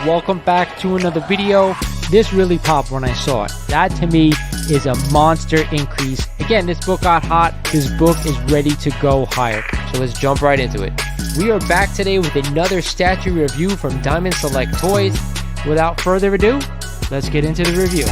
welcome back to another video. This really popped when I saw it. That to me is a monster increase. Again, this book got hot. This book is ready to go higher. So let's jump right into it. We are back today with another statue review from Diamond Select Toys. Without further ado, let's get into the review.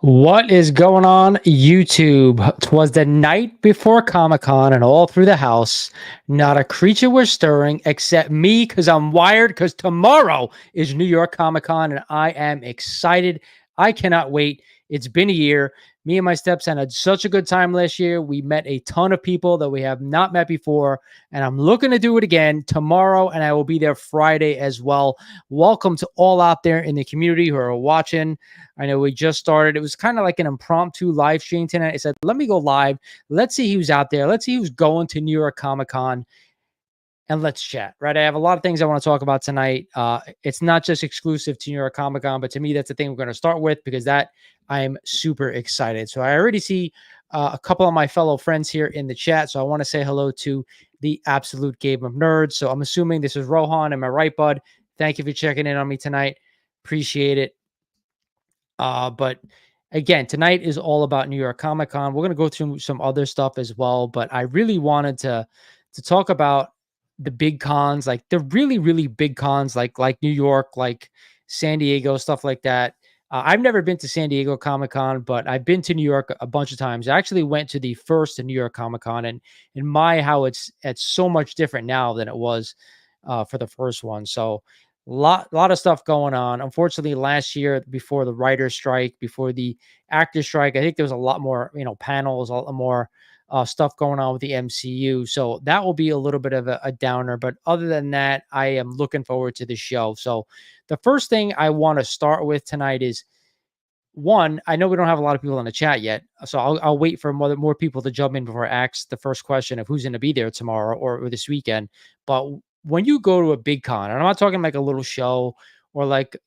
What is going on, YouTube? 'Twas the night before Comic-Con, and all through the house, not a creature was stirring except me, because I'm wired, because tomorrow is New York Comic-Con, and I am excited. I cannot wait. It's been a year. Me and my stepson had such a good time last year. We met a ton of people that we have not met before, and I'm looking to do it again tomorrow, and I will be there Friday as well. Welcome to all out there in the community who are watching. I know we just started. It was kind of like an impromptu live stream tonight. I said, let me go live. Let's see who's out there. Let's see who's going to New York Comic-Con. And let's chat, right? I have a lot of things I want to talk about tonight. It's not just exclusive to New York Comic-Con, but to me, that's the thing we're going to start with, because that I am super excited. So I already see a couple of my fellow friends here in the chat. So I want to say hello to the Absolute Game of Nerds. So I'm assuming this is Rohan. Am I right, bud? Thank you for checking in on me tonight. Appreciate it. But again, tonight is all about New York Comic-Con. We're going to go through some other stuff as well, but I really wanted to talk about the big cons, like the really, really big cons, like New York, like San Diego, stuff like that. I've never been to San Diego Comic-Con, but I've been to New York a bunch of times. I actually went to the first New York Comic-Con, and in how it's so much different now than it was for the first one. So lot of stuff going on. Unfortunately, last year, before the writer's strike, before the actor strike, I think there was a lot more, panels, a lot more stuff going on with the MCU. So that will be a little bit of a downer. But other than that, I am looking forward to the show. So the first thing I want to start with tonight is, one, I know we don't have a lot of people in the chat yet, so I'll wait for more people to jump in before I ask the first question of who's going to be there tomorrow or this weekend. But when you go to a big con, and I'm not talking like a little show or like,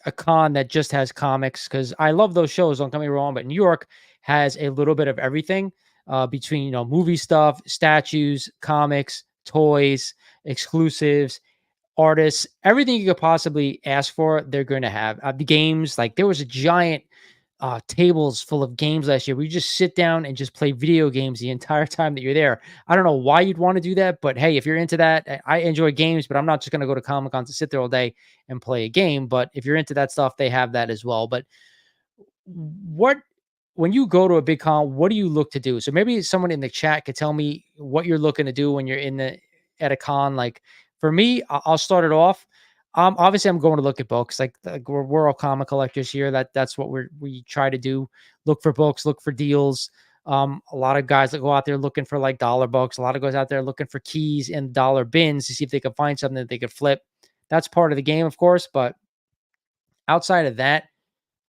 a con that just has comics, because I love those shows, don't get me wrong, but New York has a little bit of everything between, movie stuff, statues, comics, toys, exclusives, artists, everything you could possibly ask for, they're going to have. The games, like there was a giant tables full of games last year where you just sit down and just play video games the entire time that you're there. I don't know why you'd want to do that, but hey, if you're into that, I enjoy games, but I'm not just going to go to Comic-Con to sit there all day and play a game. But if you're into that stuff, they have that as well. But when you go to a big con, what do you look to do? So maybe someone in the chat could tell me what you're looking to do when you're at a con. Like for me, I'll start it off. Obviously, I'm going to look at books. Like we're all comic collectors here. That's what we try to do. Look for books, look for deals. A lot of guys that go out there looking for like dollar books. A lot of guys out there looking for keys in dollar bins to see if they can find something that they could flip. That's part of the game, of course. But outside of that,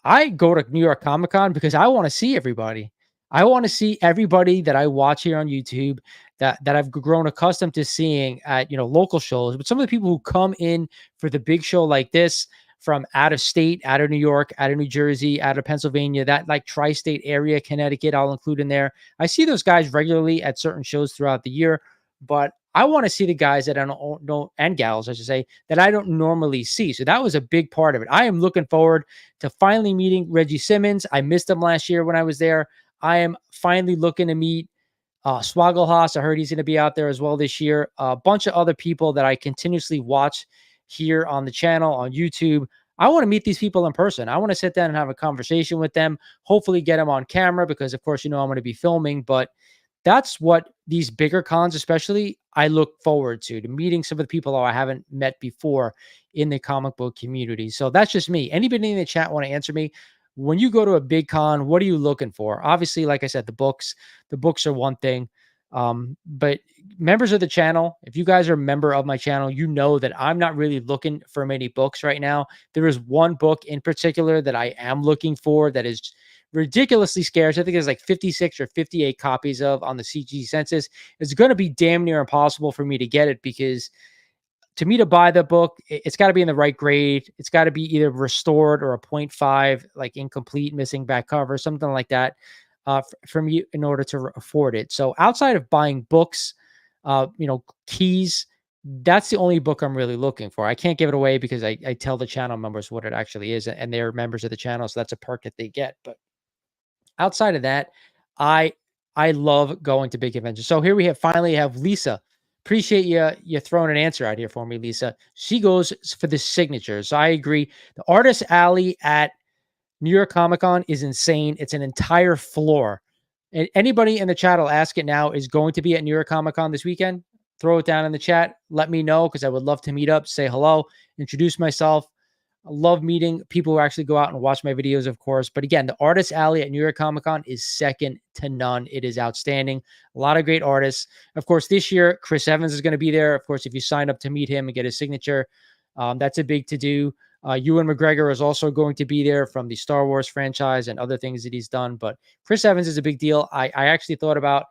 I go to New York Comic-Con because I want to see everybody. I want to see everybody that I watch here on YouTube that I've grown accustomed to seeing at, local shows. But some of the people who come in for the big show like this from out of state, out of New York, out of New Jersey, out of Pennsylvania, that like tri-state area, Connecticut, I'll include in there. I see those guys regularly at certain shows throughout the year, but I want to see the guys that I don't know, and gals, I should say, that I don't normally see. So that was a big part of it. I am looking forward to finally meeting Reggie Simmons. I missed him last year when I was there. I am finally looking to meet Swaggle. I heard he's going to be out there as well this year. A bunch of other people that I continuously watch here on the channel, on YouTube. I want to meet these people in person. I want to sit down and have a conversation with them, hopefully get them on camera because, of course, I'm going to be filming. But that's what these bigger cons, especially, I look forward to meeting some of the people I haven't met before in the comic book community. So that's just me. Anybody in the chat want to answer me? When you go to a big con, what are you looking for? Obviously, like I said, the books are one thing. But members of the channel, if you guys are a member of my channel, you know that I'm not really looking for many books right now. There is one book in particular that I am looking for that is ridiculously scarce. I think there's like 56 or 58 copies of on the CG census. It's going to be damn near impossible for me to get it because to me to buy the book, it's got to be in the right grade. It's got to be either restored or a 0.5, like incomplete, missing back cover, something like that. from you in order to afford it. So outside of buying books, keys, that's the only book I'm really looking for. I can't give it away because I tell the channel members what it actually is, and they're members of the channel, so that's a perk that they get. But outside of that, I I love going to big conventions. So here we finally have Lisa. Appreciate you throwing an answer out here for me, Lisa. She goes for the signatures. So I agree. The Artist Alley at New York Comic Con is insane. It's an entire floor. And anybody in the chat, will ask it now, is going to be at New York Comic Con this weekend. Throw it down in the chat. Let me know because I would love to meet up, say hello, introduce myself. I love meeting people who actually go out and watch my videos, of course. But again, the Artist Alley at New York Comic Con is second to none. It is outstanding. A lot of great artists. Of course, this year, Chris Evans is going to be there. Of course, if you sign up to meet him and get his signature, that's a big to-do. Ewan McGregor is also going to be there from the Star Wars franchise and other things that he's done. But Chris Evans is a big deal. I actually thought about,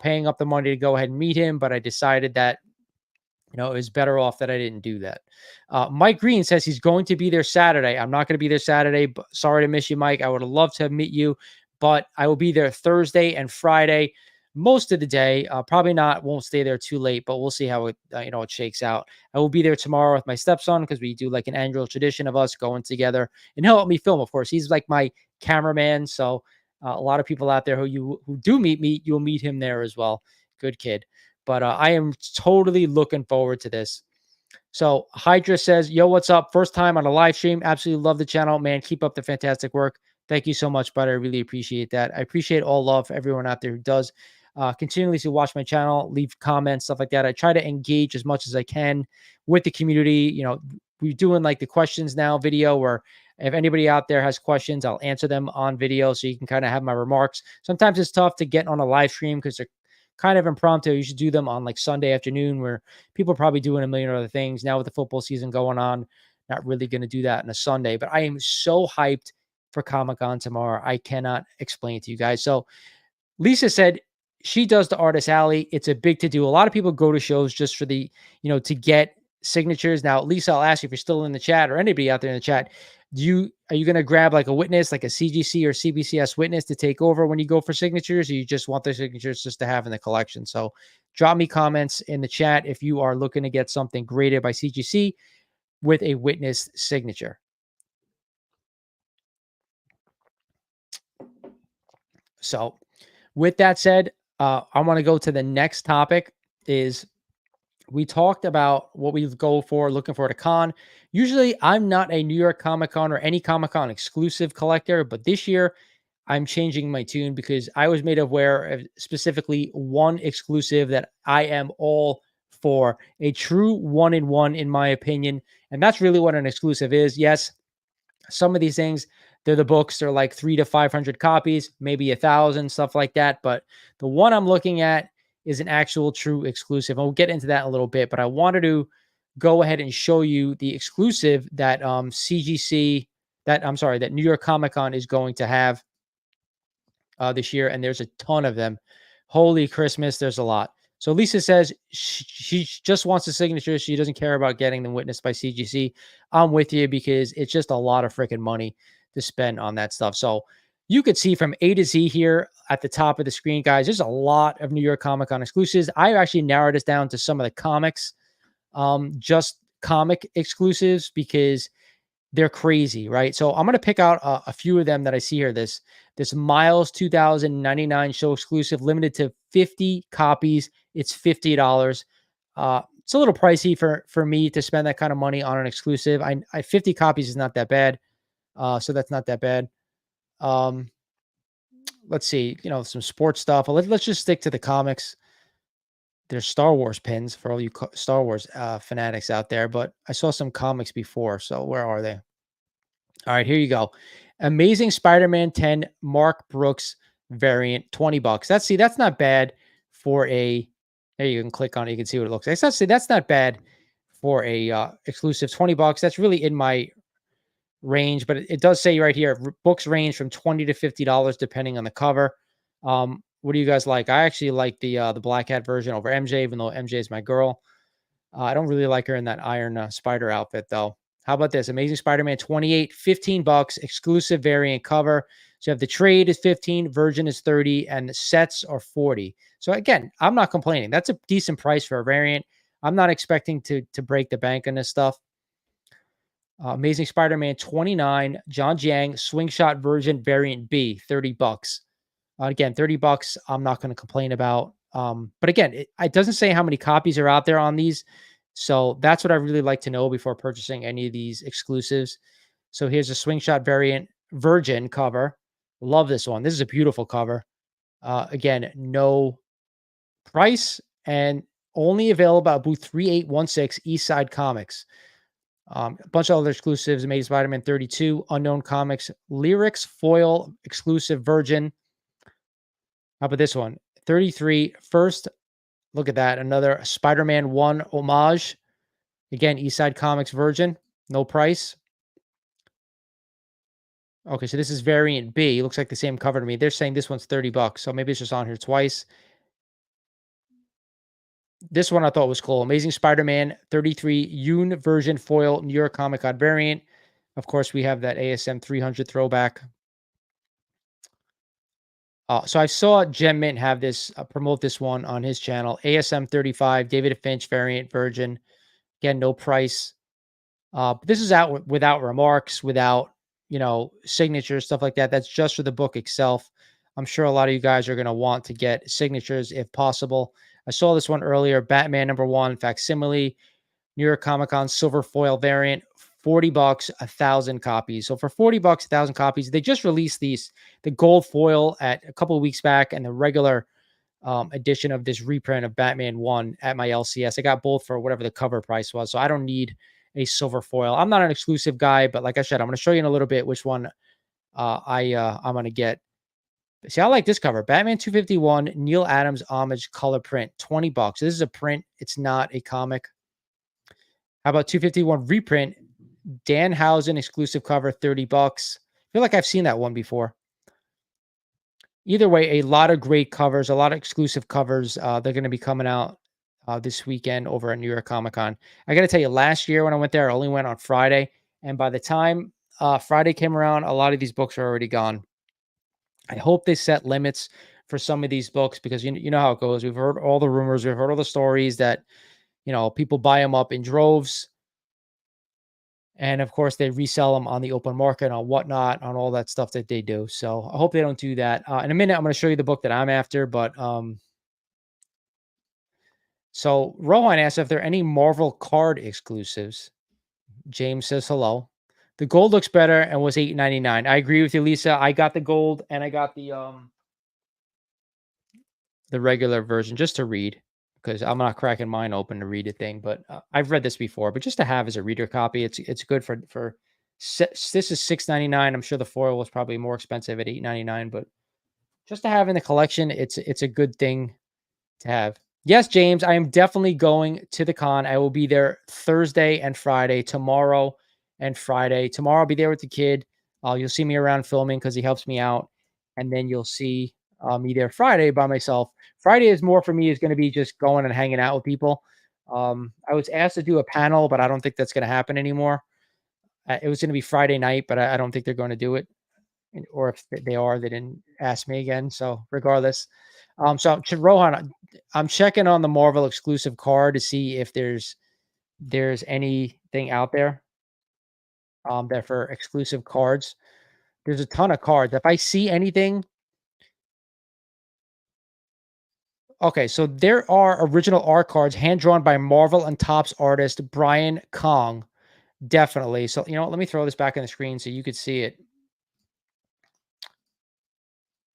paying up the money to go ahead and meet him, but I decided that it was better off that I didn't do that. Mike Green says he's going to be there Saturday. I'm not going to be there Saturday, but sorry to miss you, Mike. I would have loved to meet you, but I will be there Thursday and Friday, most of the day. Probably not, won't stay there too late, but we'll see how it, it shakes out. I will be there tomorrow with my stepson because we do like an annual tradition of us going together, and he'll help me film, of course. He's like my cameraman. So a lot of people out there who do meet me, you'll meet him there as well. Good kid. But I am totally looking forward to this. So Hydra says, yo, what's up? First time on a live stream. Absolutely love the channel, man. Keep up the fantastic work. Thank you so much, bud. I really appreciate that. I appreciate all love for everyone out there who does continually to watch my channel, leave comments, stuff like that. I try to engage as much as I can with the community. We're doing like the questions now video where if anybody out there has questions, I'll answer them on video so you can kind of have my remarks. Sometimes it's tough to get on a live stream because they're kind of impromptu. You should do them on like Sunday afternoon where people are probably doing a million other things. Now with the football season going on, not really going to do that on a Sunday, but I am so hyped for Comic-Con tomorrow. I cannot explain it to you guys. So Lisa said she does the Artist Alley. It's a big to-do. A lot of people go to shows just for the, to get signatures. Now, Lisa, I'll ask you if you're still in the chat or anybody out there in the chat, are you going to grab like a witness, like a CGC or CBCS witness to take over when you go for signatures, or you just want the signatures just to have in the collection? So drop me comments in the chat if you are looking to get something graded by CGC with a witness signature. So with that said, I want to go to the next topic. Is we talked about what we go for, looking for at a con. Usually I'm not a New York Comic Con or any Comic Con exclusive collector, but this year I'm changing my tune because I was made aware of specifically one exclusive that I am all for, a true one-in-one in my opinion. And that's really what an exclusive is. Yes, some of these things, they're the books, they're like 300 to 500 copies, maybe 1,000, stuff like that. But the one I'm looking at is an actual true exclusive. And we'll get into that in a little bit, but I wanted to go ahead and show you the exclusive that that New York Comic Con is going to have this year. And there's a ton of them. Holy Christmas, there's a lot. So Lisa says she just wants the signature. She doesn't care about getting them witnessed by CGC. I'm with you because it's just a lot of freaking money to spend on that stuff. So you could see from A to Z here at the top of the screen, guys, there's a lot of New York Comic Con exclusives. I actually narrowed this down to some of the comics, just comic exclusives, because they're crazy, right? So I'm going to pick out a few of them that I see here. This Miles 2099 show exclusive, limited to 50 copies. It's $50. It's a little pricey for me to spend that kind of money on an exclusive. I 50 copies is not that bad. So that's not that bad. Let's see, some sports stuff. Let's just stick to the comics. There's Star Wars pins for all you Star Wars fanatics out there, but I saw some comics before. So where are they? All right, here you go. Amazing Spider-Man 10 Mark Brooks variant, $20. That's not bad for a, there you can click on it, you can see what it looks like. That's not bad for a exclusive, $20. That's really in my range, but it does say right here, books range from $20 to $50 depending on the cover. What do you guys like? I actually like the Black Hat version over MJ, even though MJ is my girl. I don't really like her in that Iron Spider outfit though. How about this? Amazing Spider-Man 28, $15, exclusive variant cover. So you have the trade is 15, Virgin is 30, and the sets are 40. So again, I'm not complaining. That's a decent price for a variant. I'm not expecting to break the bank on this stuff. Amazing Spider-Man 29, John Jiang, Swing Shot version variant B, $30. Again, $30, I'm not going to complain about. But again, it doesn't say how many copies are out there on these. So that's what I really like to know before purchasing any of these exclusives. So here's a Swing Shot variant Virgin cover. Love this one. This is a beautiful cover. Again, no price and only available at booth 3816 East Side Comics. A bunch of other exclusives. Amazing Spider-Man 32, Unknown Comics, Lyrics, Foil, Exclusive Virgin. How about this one? 33, First. Look at that. Another Spider-Man 1 homage. Again, Eastside Comics Virgin. No price. Okay, so this is variant B. Looks like the same cover to me. They're saying this one's $30. So maybe it's just on here twice. This one I thought was cool. Amazing Spider-Man 33 Yoon version foil New York Comic Con variant. Of course, we have that ASM 300 throwback. So I saw Gem Mint have this, promote this one on his channel. ASM 35, David Finch variant Virgin. Again, no price. But this is out without remarks, without, signatures, stuff like that. That's just for the book itself. I'm sure a lot of you guys are going to want to get signatures if possible. I saw this one earlier, Batman #1 facsimile, New York Comic Con silver foil variant, $40, 1,000 copies. So for $40, 1,000 copies, they just released the gold foil at a couple of weeks back, and the regular edition of this reprint of Batman 1 at my LCS. I got both for whatever the cover price was. So I don't need a silver foil. I'm not an exclusive guy, but like I said, I'm going to show you in a little bit which one I'm going to get. See, I like this cover. Batman 251, Neil Adams homage color print, $20. This is a print. It's not a comic. How about 251 reprint? Danhausen exclusive cover, $30. I feel like I've seen that one before. Either way, a lot of great covers, a lot of exclusive covers. They're going to be coming out this weekend over at New York Comic Con. I got to tell you, last year when I went there, I only went on Friday. And by the time Friday came around, a lot of these books are already gone. I hope they set limits for some of these books because you know how it goes. We've heard all the rumors. We've heard all the stories that, people buy them up in droves. And of course, they resell them on the open market, on whatnot, on all that stuff that they do. So I hope they don't do that. In a minute, I'm going to show you the book that I'm after. But so Rohan asks if there are any Marvel card exclusives. James says hello. The gold looks better and was $8.99. I agree with you, Lisa. I got the gold and I got the regular version just to read, because I'm not cracking mine open to read a thing. But I've read this before, but just to have as a reader copy, it's good for. This is $6.99. I'm sure the foil was probably more expensive at $8.99, but just to have in the collection, it's a good thing to have. Yes, James, I am definitely going to the con. I will be there Thursday and Friday, tomorrow and Friday. Tomorrow I'll be there with the kid. You'll see me around filming because he helps me out. And then you'll see me there Friday by myself. Friday is more for me, is going to be just going and hanging out with people. I was asked to do a panel, but I don't think that's going to happen anymore. It was going to be Friday night, but I don't think they're going to do it. Or if they are, they didn't ask me again. So regardless. So to Rohan, I'm checking on the Marvel exclusive card to see if there's anything out there that for exclusive cards. There's a ton of cards. If I see anything, okay, so there are original art cards hand drawn by Marvel and Topps artist Brian Kong. Definitely. So let me throw this back on the screen so you could see it.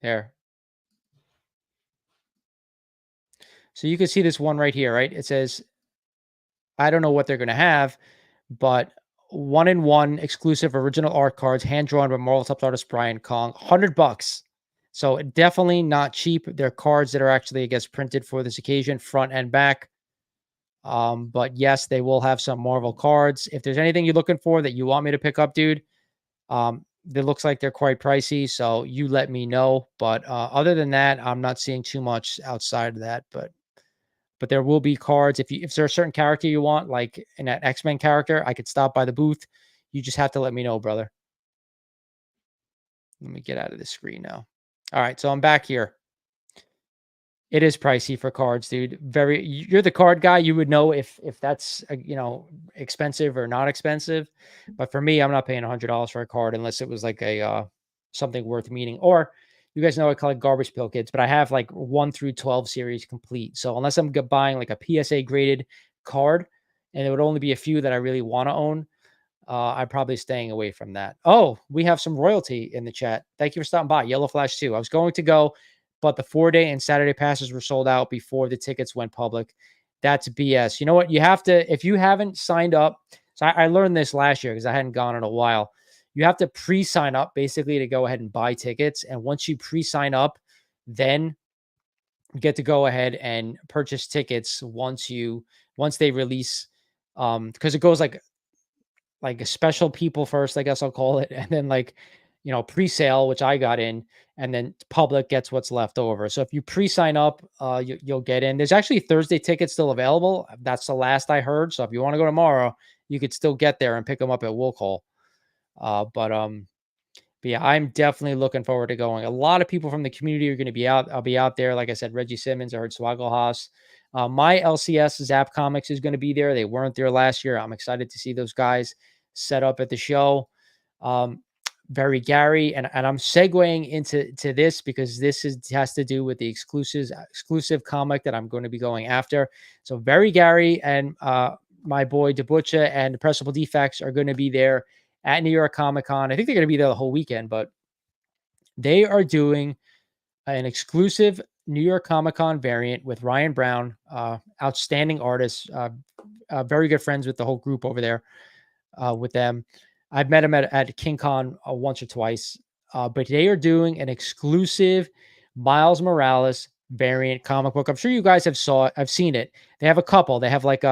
There. So you can see this one right here, right? It says, I don't know what they're going to have, but 1-in-1 exclusive original art cards, hand drawn by Marvel Top artist Brian Kong, $100. So definitely not cheap. They're cards that are actually, I guess, printed for this occasion, front and back. But yes, they will have some Marvel cards. If there's anything you're looking for that you want me to pick up, dude, it looks like they're quite pricey. So you let me know. But other than that, I'm not seeing too much outside of that. But there will be cards. If there's a certain character you want, like in that X-Men character, I could stop by the booth. You just have to let me know, brother. Let me get out of the screen now. All right, so I'm back here. It is pricey for cards, dude. You're the card guy. You would know if that's expensive or not expensive. But for me, I'm not paying $100 for a card unless it was like a something worth meaning. Or you guys know I collect garbage pail kids, but I have like 1 through 12 series complete. So unless I'm buying like a PSA graded card, and it would only be a few that I really want to own, I'm probably staying away from that. Oh, we have some royalty in the chat. Thank you for stopping by. Yellow Flash 2. I was going to go, but the 4-day and Saturday passes were sold out before the tickets went public. That's BS. You know what? You have to, if you haven't signed up, so I learned this last year because I hadn't gone in a while. You have to pre-sign up basically to go ahead and buy tickets. And once you pre-sign up, then you get to go ahead and purchase tickets once they release, because it goes like a special people first, I guess I'll call it, and then like, pre-sale, which I got in, and then public gets what's left over. So if you pre-sign up, you'll get in. There's actually Thursday tickets still available. That's the last I heard. So if you want to go tomorrow, you could still get there and pick them up at Will Call. But yeah, I'm definitely looking forward to going. A lot of people from the community are going to be out. I'll be out there. Like I said, Reggie Simmons, I heard Swaggle Haas. My LCS Zap Comics is going to be there. They weren't there last year. I'm excited to see those guys set up at the show. Very Gary, and I'm segueing into this because has to do with the exclusive comic that I'm going to be going after. So Very Gary and my boy Debucha and the Pressable Defects are going to be there at New York Comic Con. I think they're going to be there the whole weekend, but they are doing an exclusive New York Comic Con variant with Ryan Brown, outstanding artist, very good friends with the whole group over there with them. I've met him at King Con once or twice, but they are doing an exclusive Miles Morales variant comic book. I'm sure you guys I've seen it. They have a couple. They have like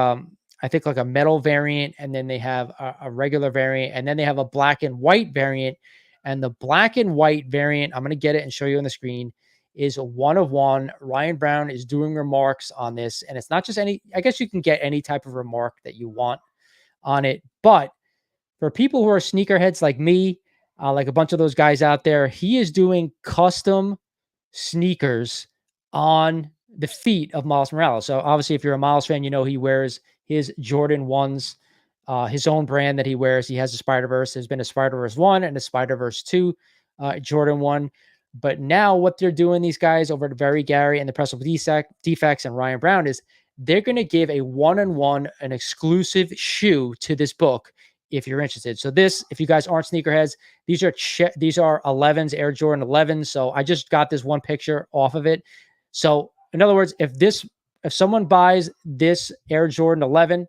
I think like a metal variant, and then they have a regular variant, and then they have a black and white variant. And the black and white variant, I'm going to get it and show you on the screen, is a 1 of 1. Ryan Brown is doing remarks on this, and it's not just any, I guess you can get any type of remark that you want on it. But for people who are sneakerheads like me, like a bunch of those guys out there, he is doing custom sneakers on the feet of Miles Morales. So obviously, if you're a Miles fan, you know he wears his Jordan 1s, his own brand that he wears. He has a Spider-Verse. There's been a Spider-Verse 1 and a Spider-Verse 2 Jordan 1. But now what they're doing, these guys over at Very Gary and the Pressable Defects and Ryan Brown, is they're going to give a 1-on-1, an exclusive shoe to this book if you're interested. So if you guys aren't sneakerheads, these are 11s, Air Jordan 11s. So I just got this one picture off of it. So in other words, if someone buys this Air Jordan 11,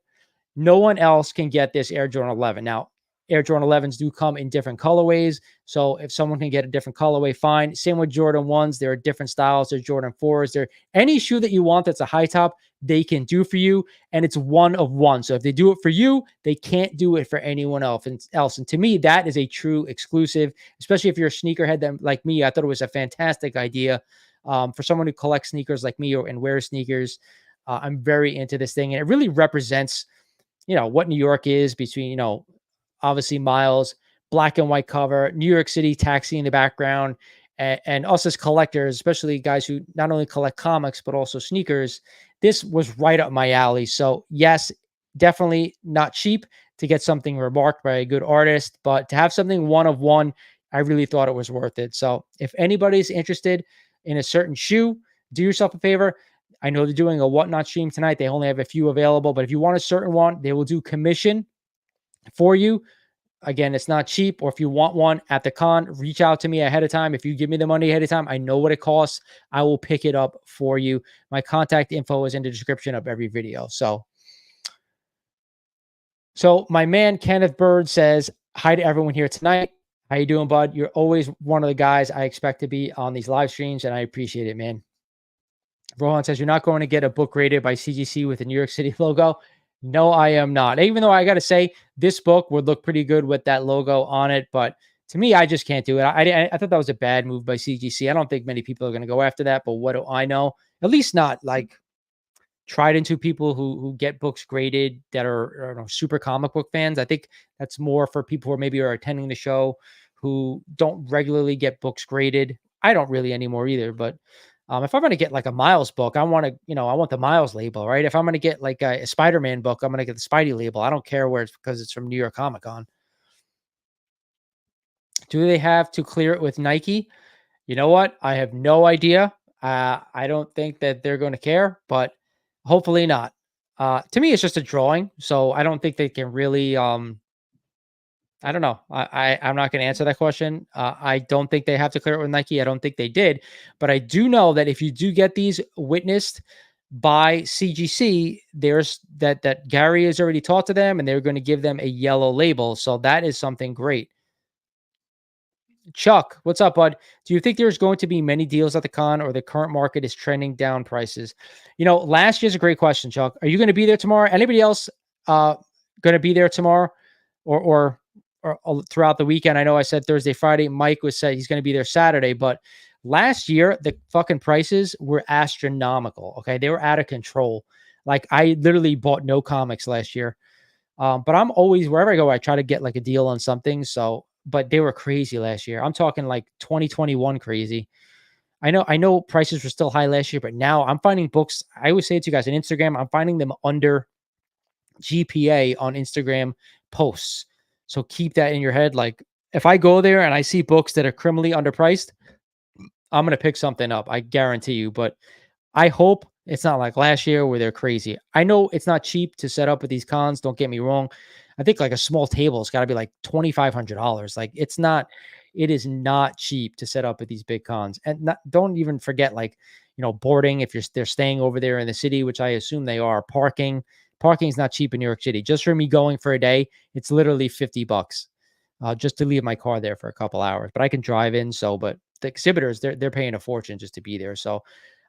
no one else can get this Air Jordan 11. Now, Air Jordan 11s do come in different colorways. So if someone can get a different colorway, fine. Same with Jordan 1s. There are different styles. There's Jordan 4s. There, any shoe that you want that's a high top, they can do for you. And it's 1 of 1. So if they do it for you, they can't do it for anyone else. And to me, that is a true exclusive, especially if you're a sneakerhead like me. I thought it was a fantastic idea for someone who collects sneakers like me and wears sneakers. I'm very into this thing. And it really represents, what New York is between, obviously Miles, black and white cover, New York City taxi in the background, and us as collectors, especially guys who not only collect comics, but also sneakers. This was right up my alley. So yes, definitely not cheap to get something remarked by a good artist, but to have something 1 of 1, I really thought it was worth it. So if anybody's interested in a certain shoe, do yourself a favor. I know they're doing a Whatnot stream tonight. They only have a few available, but if you want a certain one, they will do commission for you. Again, it's not cheap. Or if you want one at the con, reach out to me ahead of time. If you give me the money ahead of time, I know what it costs. I will pick it up for you. My contact info is in the description of every video. So my man Kenneth Bird says hi to everyone here tonight. How you doing, bud? You're always one of the guys I expect to be on these live streams, and I appreciate it, man. Rohan says, you're not going to get a book rated by CGC with the New York City logo. No, I am not. Even though I got to say, this book would look pretty good with that logo on it. But to me, I just can't do it. I thought that was a bad move by CGC. I don't think many people are going to go after that. But what do I know? At least not like tried into people who get books graded that are super comic book fans. I think that's more for people who maybe are attending the show who don't regularly get books graded. I don't really anymore either, but if I'm going to get like a Miles book, I want to, I want the Miles label, right? If I'm going to get like a Spider-Man book, I'm going to get the Spidey label. I don't care where it's because it's from New York Comic Con. Do they have to clear it with Nike? You know what? I have no idea. I don't think that they're going to care, but hopefully not. To me, it's just a drawing, so I don't think they can really. I don't know. I'm not going to answer that question. I don't think they have to clear it with Nike. I don't think they did, but I do know that if you do get these witnessed by CGC, there's that Gary has already talked to them, and they're going to give them a yellow label. So that is something great. Chuck, what's up, bud? Do you think there's going to be many deals at the con, or the current market is trending down prices? Last year's a great question, Chuck. Are you going to be there tomorrow? Anybody else going to be there tomorrow, or throughout the weekend? I know I said Thursday, Friday. Mike said he's going to be there Saturday, but last year the fucking prices were astronomical. Okay, they were out of control. Like I literally bought no comics last year. But I'm always, wherever I go, I try to get like a deal on something. So, but they were crazy last year. I'm talking like 2021 crazy. I know prices were still high last year, but now I'm finding books. I always say it to you guys on Instagram, I'm finding them under GPA on Instagram posts. So keep that in your head. Like if I go there and I see books that are criminally underpriced, I'm going to pick something up. I guarantee you, but I hope it's not like last year where they're crazy. I know it's not cheap to set up with these cons. Don't get me wrong. I think like a small table has got to be like $2,500. Like it is not cheap to set up at these big cons. And don't even forget like, boarding if they're staying over there in the city, which I assume they are. Parking is not cheap in New York City. Just for me going for a day, it's literally $50 just to leave my car there for a couple hours. But I can drive in. But the exhibitors, they're paying a fortune just to be there. So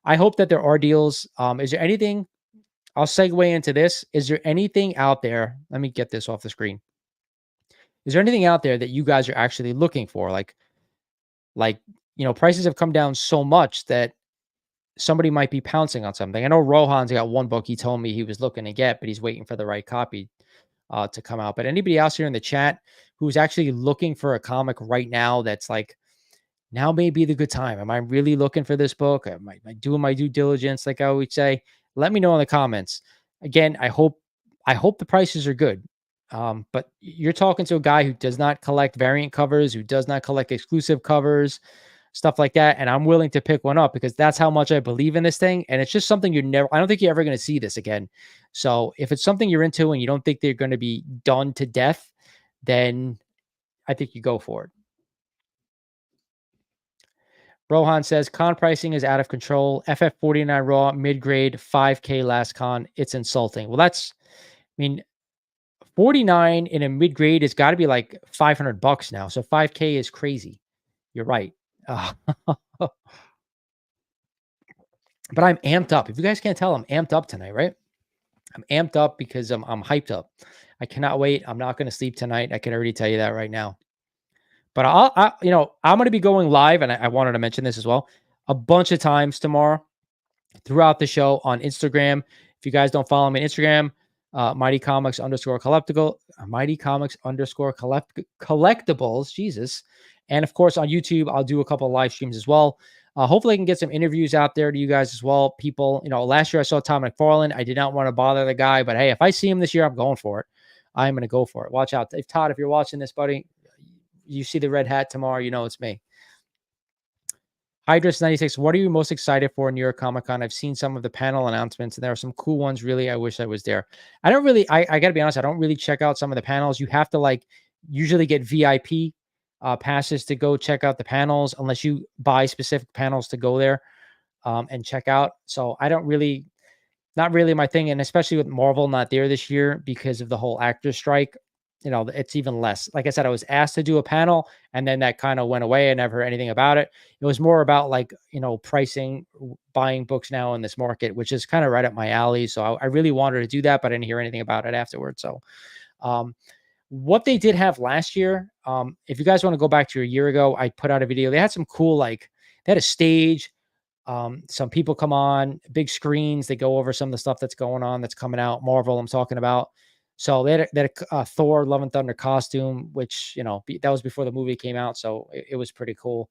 I hope that there are deals. Is there anything? I'll segue into this. Is there anything out there? Let me get this off the screen. Is there anything out there that you guys are actually looking for? Like prices have come down so much that somebody might be pouncing on something. I know Rohan's got one book he told me he was looking to get, but he's waiting for the right copy to come out. But anybody else here in the chat who's actually looking for a comic right now that's like, now may be the good time. Am I really looking for this book? Am I doing my due diligence, like I always say? Let me know in the comments. Again, I hope the prices are good. But you're talking to a guy who does not collect variant covers, who does not collect exclusive covers, stuff like that. And I'm willing to pick one up because that's how much I believe in this thing. And it's just something I don't think you're ever going to see this again. So if it's something you're into and you don't think they're going to be done to death, then I think you go for it. Rohan says con pricing is out of control. FF49 raw mid-grade 5K last con. It's insulting. Well, I mean, 49 in a mid-grade has got to be like $500 now. So 5K is crazy. You're right. But I'm amped up. If you guys can't tell, I'm amped up tonight, right? I'm amped up because I'm hyped up. I cannot wait. I'm not going to sleep tonight. I can already tell you that right now. But I'm going to be going live, and I wanted to mention this as well, a bunch of times tomorrow throughout the show on Instagram. If you guys don't follow me on Instagram, Mighty Comics collectibles, Jesus. And of course on YouTube, I'll do a couple of live streams as well. Hopefully I can get some interviews out there to you guys as well. People, last year I saw Tom McFarlane. I did not want to bother the guy, but hey, if I see him this year, I'm going for it. I'm going to go for it. Watch out. If Todd, if you're watching this, buddy, you see the red hat tomorrow, it's me. Hydrus96, what are you most excited for in New York Comic Con? I've seen some of the panel announcements, and there are some cool ones. Really, I wish I was there. I don't really, I got to be honest, I don't really check out some of the panels. You have to usually get VIP passes to go check out the panels, unless you buy specific panels to go there and check out. So I don't really, not really my thing. And especially with Marvel not there this year because of the whole actor strike, it's even less. Like I said, I was asked to do a panel and then that kind of went away. I never heard anything about it. It was more about pricing, buying books now in this market, which is kind of right up my alley. So I really wanted to do that, but I didn't hear anything about it afterwards. So what they did have last year, if you guys want to go back to a year ago, I put out a video. They had some cool, they had a stage. Some people come on, big screens. They go over some of the stuff that's going on, that's coming out. Marvel, I'm talking about. So they had a Thor Love and Thunder costume, which, that was before the movie came out. So it was pretty cool.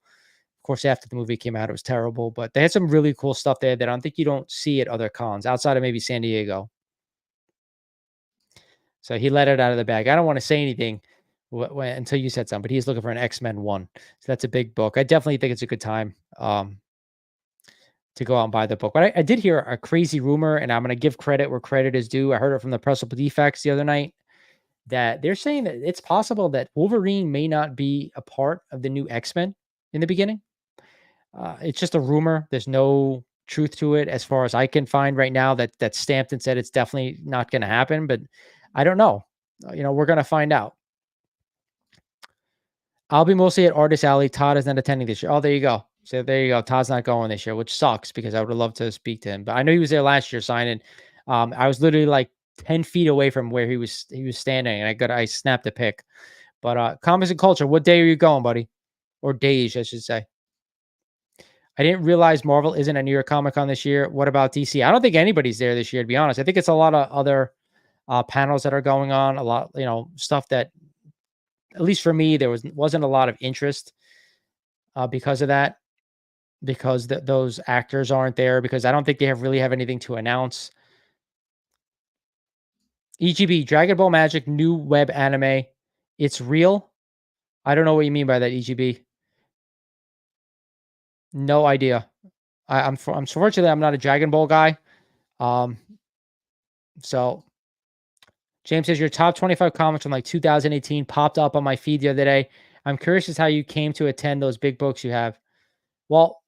Of course, after the movie came out, it was terrible, but they had some really cool stuff there that I don't think you don't see at other cons outside of maybe San Diego. So he let it out of the bag. I don't want to say anything until you said something, but he's looking for an X-Men 1. So that's a big book. I definitely think it's a good time to go out and buy the book. But I did hear a crazy rumor, and I'm going to give credit where credit is due. I heard it from the Pressable Defects the other night that they're saying that it's possible that Wolverine may not be a part of the new X-Men in the beginning. It's just a rumor. There's no truth to it as far as I can find right now that's stamped and said it's definitely not going to happen, but I don't know. We're going to find out. I'll be mostly at Artist Alley. Todd is not attending this year. Oh, there you go. So there you go. Todd's not going this year, which sucks because I would have loved to speak to him. But I know he was there last year signing. I was literally like 10 feet away from where he was standing, and I snapped a pic. But Comics and Culture, what day are you going, buddy? Or days, I should say. I didn't realize Marvel isn't at New York Comic Con this year. What about DC? I don't think anybody's there this year, to be honest. I think it's a lot of other panels that are going on. A lot, stuff that, at least for me, there wasn't a lot of interest because of that. Because those actors aren't there. Because I don't think they really have anything to announce. EGB, Dragon Ball Magic, new web anime. It's real. I don't know what you mean by that, EGB. No idea. Unfortunately, I'm not a Dragon Ball guy. So James says your top 25 comics from like 2018 popped up on my feed the other day. I'm curious as how you came to attend those big books you have. Well,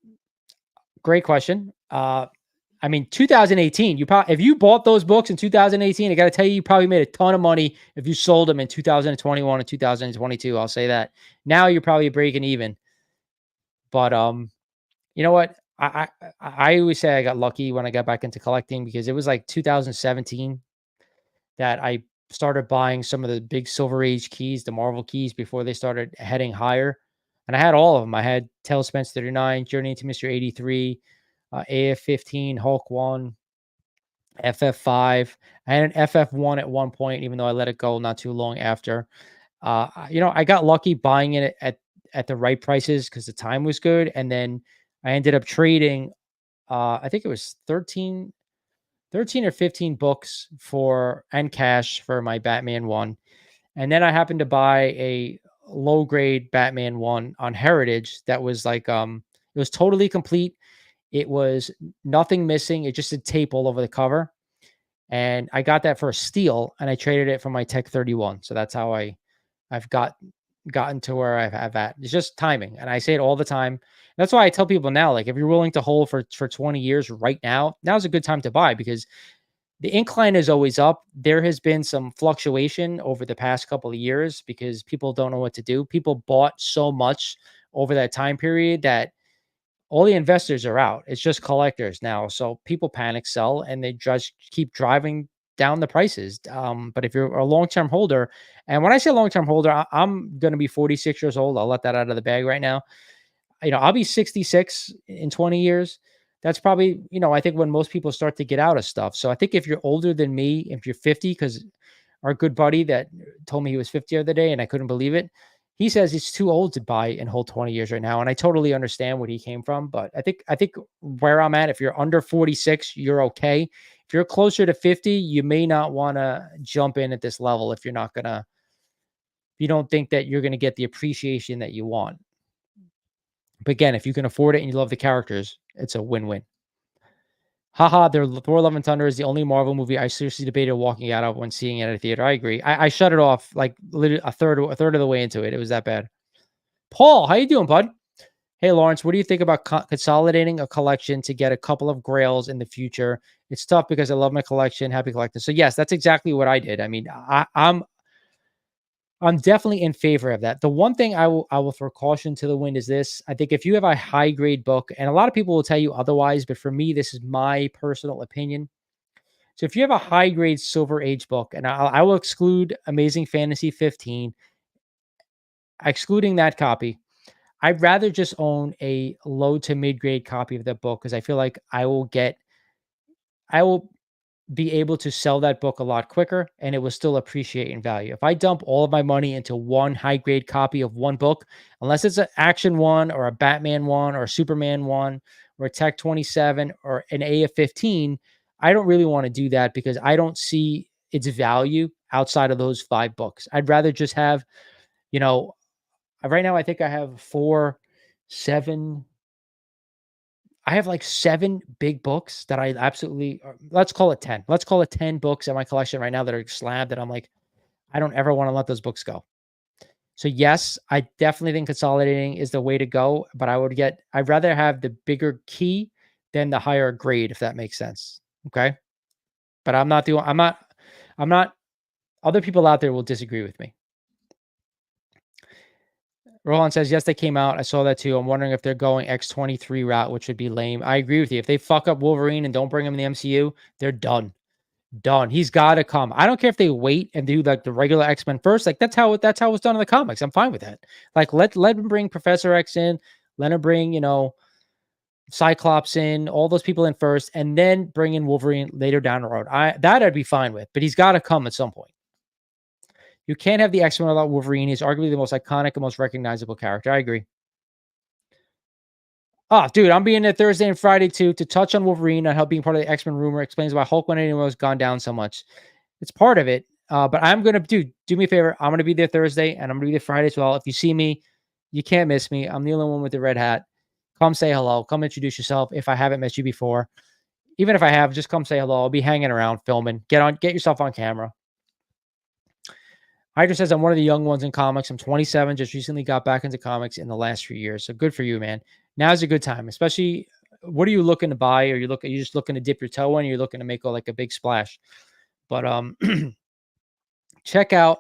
great question. 2018, if you bought those books in 2018, I got to tell you, you probably made a ton of money if you sold them in 2021 and 2022. I'll say that. Now you're probably breaking even. But you know what? I always say I got lucky when I got back into collecting because it was like 2017 that I started buying some of the big Silver Age keys, the Marvel keys, before they started heading higher. And I had all of them. I had Tailspence 39, Journey into Mystery 83, AF-15, Hulk 1, FF5. I had an FF1 at one point, even though I let it go not too long after. I got lucky buying it at the right prices because the time was good. And then I ended up trading, I think it was 13 or 15 books and cash for my Batman 1. And then I happened to buy a low grade Batman 1 on Heritage that was like, it was totally complete. It was nothing missing. It just had tape all over the cover. And I got that for a steal, and I traded it for my Tech 31. So that's how I've gotten to where I've at. It's just timing. And I say it all the time. That's why I tell people now, like, if you're willing to hold for 20 years right now, now's a good time to buy because the incline is always up. There has been some fluctuation over the past couple of years because people don't know what to do. People bought so much over that time period that all the investors are out. It's just collectors now. So people panic sell and they just keep driving down the prices. But if you're a long-term holder, and when I say long-term holder, I'm going to be 46 years old. I'll let that out of the bag right now. I'll be 66 in 20 years. That's probably, I think when most people start to get out of stuff. So I think if you're older than me, if you're 50, because our good buddy that told me he was 50 the other day and I couldn't believe it, he says it's too old to buy and hold 20 years right now. And I totally understand where he came from. But I think where I'm at, if you're under 46, you're okay. If you're closer to 50, you may not want to jump in at this level if you don't think that you're going to get the appreciation that you want. But again, if you can afford it and you love the characters, it's a win-win. Haha, Thor Love and Thunder is the only Marvel movie I seriously debated walking out of when seeing it at a theater. I agree. I shut it off like literally a third of the way into it. It was that bad. Paul, how you doing, bud? Hey, Lawrence, what do you think about consolidating a collection to get a couple of grails in the future? It's tough because I love my collection. Happy collector. So yes, that's exactly what I did. I mean, I'm definitely in favor of that. The one thing I will throw caution to the wind is this. I think if you have a high grade book, and a lot of people will tell you otherwise, but for me, this is my personal opinion. So if you have a high grade Silver Age book, and I will exclude Amazing Fantasy 15, excluding that copy, I'd rather just own a low to mid grade copy of that book because I feel like I will be able to sell that book a lot quicker and it will still appreciate in value. If I dump all of my money into one high grade copy of one book, unless it's an action one or a Batman one or a Superman one or a Tech 27 or an AF 15, I don't really want to do that because I don't see its value outside of those 5 books. I'd rather just have, you know, right now I think I have 4, 7, I have like 7 big books that I absolutely let's call it 10. Let's call it 10 books in my collection right now that are slab that I'm like, I don't ever want to let those books go. So yes, I definitely think consolidating is the way to go, but I'd rather have the bigger key than the higher grade, if that makes sense. Okay. But I'm not, other people out there will disagree with me. Rohan says, yes, they came out. I saw that too. I'm wondering if they're going X-23 route, which would be lame. I agree with you. If they fuck up Wolverine and don't bring him in the MCU, they're done. Done. He's got to come. I don't care if they wait and do like the regular X-Men first. Like that's how it was done in the comics. I'm fine with that. Like let him bring Professor X in, let him bring, Cyclops in, all those people in first, and then bring in Wolverine later down the road. I'd be fine with, but he's got to come at some point. You can't have the X-Men without Wolverine. He's arguably the most iconic and most recognizable character. I agree. Oh, dude, I'm being there Thursday and Friday too to touch on Wolverine and how being part of the X-Men rumor explains why Hulk 181 has gone down so much. It's part of it. But I'm gonna do me a favor. I'm gonna be there Thursday and I'm gonna be there Friday as well. If you see me, you can't miss me. I'm the only one with the red hat. Come say hello. Come introduce yourself. If I haven't met you before, even if I have, just come say hello. I'll be hanging around, filming. Get yourself on camera. Hydra says, I'm one of the young ones in comics. I'm 27, just recently got back into comics in the last few years. So good for you, man. Now's a good time, especially what are you looking to buy? Are you just looking to dip your toe in? Or you're looking to make like a big splash. But check out,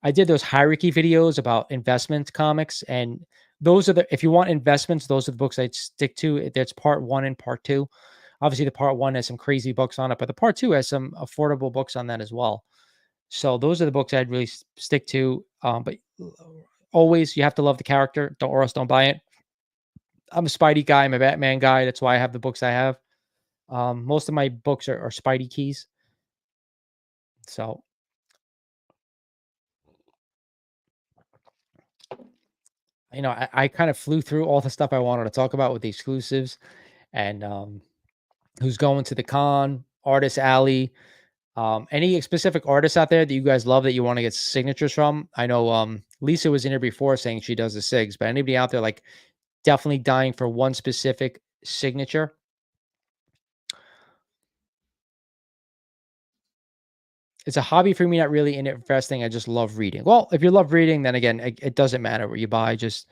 I did those hierarchy videos about investment comics. And those are if you want investments, those are the books I'd stick to. There's part 1 and part 2. Obviously, the part 1 has some crazy books on it, but the part 2 has some affordable books on that as well. So those are the books I'd really stick to. But always, you have to love the character, or else don't buy it. I'm a Spidey guy. I'm a Batman guy. That's why I have the books I have. Most of my books are Spidey keys. So, I kind of flew through all the stuff I wanted to talk about with the exclusives and who's going to the con, Artist Alley. Any specific artists out there that you guys love that you want to get signatures from? I know Lisa was in here before saying she does the SIGs, but anybody out there like definitely dying for one specific signature? It's a hobby for me, not really in investing. I just love reading. Well, if you love reading, then again, it doesn't matter what you buy. Just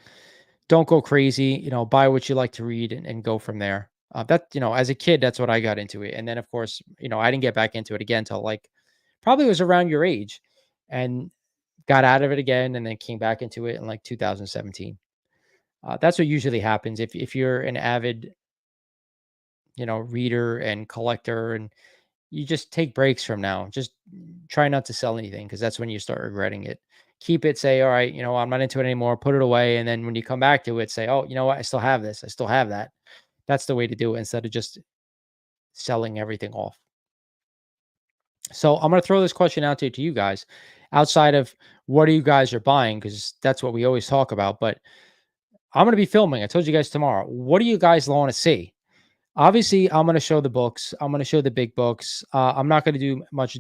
don't go crazy. Buy what you like to read and go from there. As a kid, that's what I got into it. And then, of course, I didn't get back into it again till like probably was around your age and got out of it again and then came back into it in like 2017. That's what usually happens if you're an avid, reader and collector and you just take breaks from now. Just try not to sell anything because that's when you start regretting it. Keep it, say, all right, I'm not into it anymore, put it away. And then when you come back to it, say, oh, you know what? I still have this. I still have that. That's the way to do it instead of just selling everything off. So I'm going to throw this question out to you guys outside of what you guys are buying, because that's what we always talk about. But I'm going to be filming. I told you guys tomorrow. What do you guys want to see? Obviously, I'm going to show the books. I'm going to show the big books. I'm not going to do much,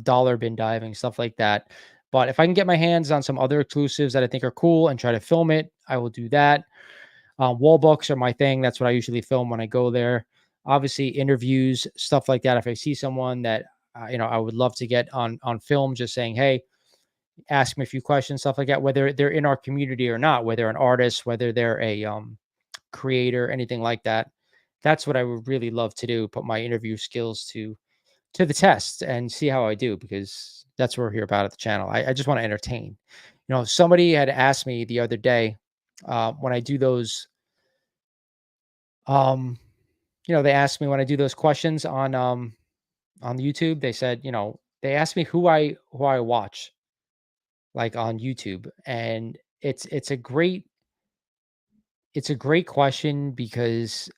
dollar bin diving, stuff like that. But if I can get my hands on some other exclusives that I think are cool and try to film it, I will do that. Wall books are my thing. That's what I usually film when I go there. Obviously, interviews, stuff like that. If I see someone that, I would love to get on film, just saying, hey, ask me a few questions, stuff like that, whether they're in our community or not, whether an artist, whether they're a creator, anything like that. That's what I would really love to do, put my interview skills to the test and see how I do, because that's what we're here about at the channel. I just want to entertain. Somebody had asked me the other day when I do those, um, they asked me when I do those questions on YouTube, they said, they asked me who I watch like on YouTube. And it's a great question because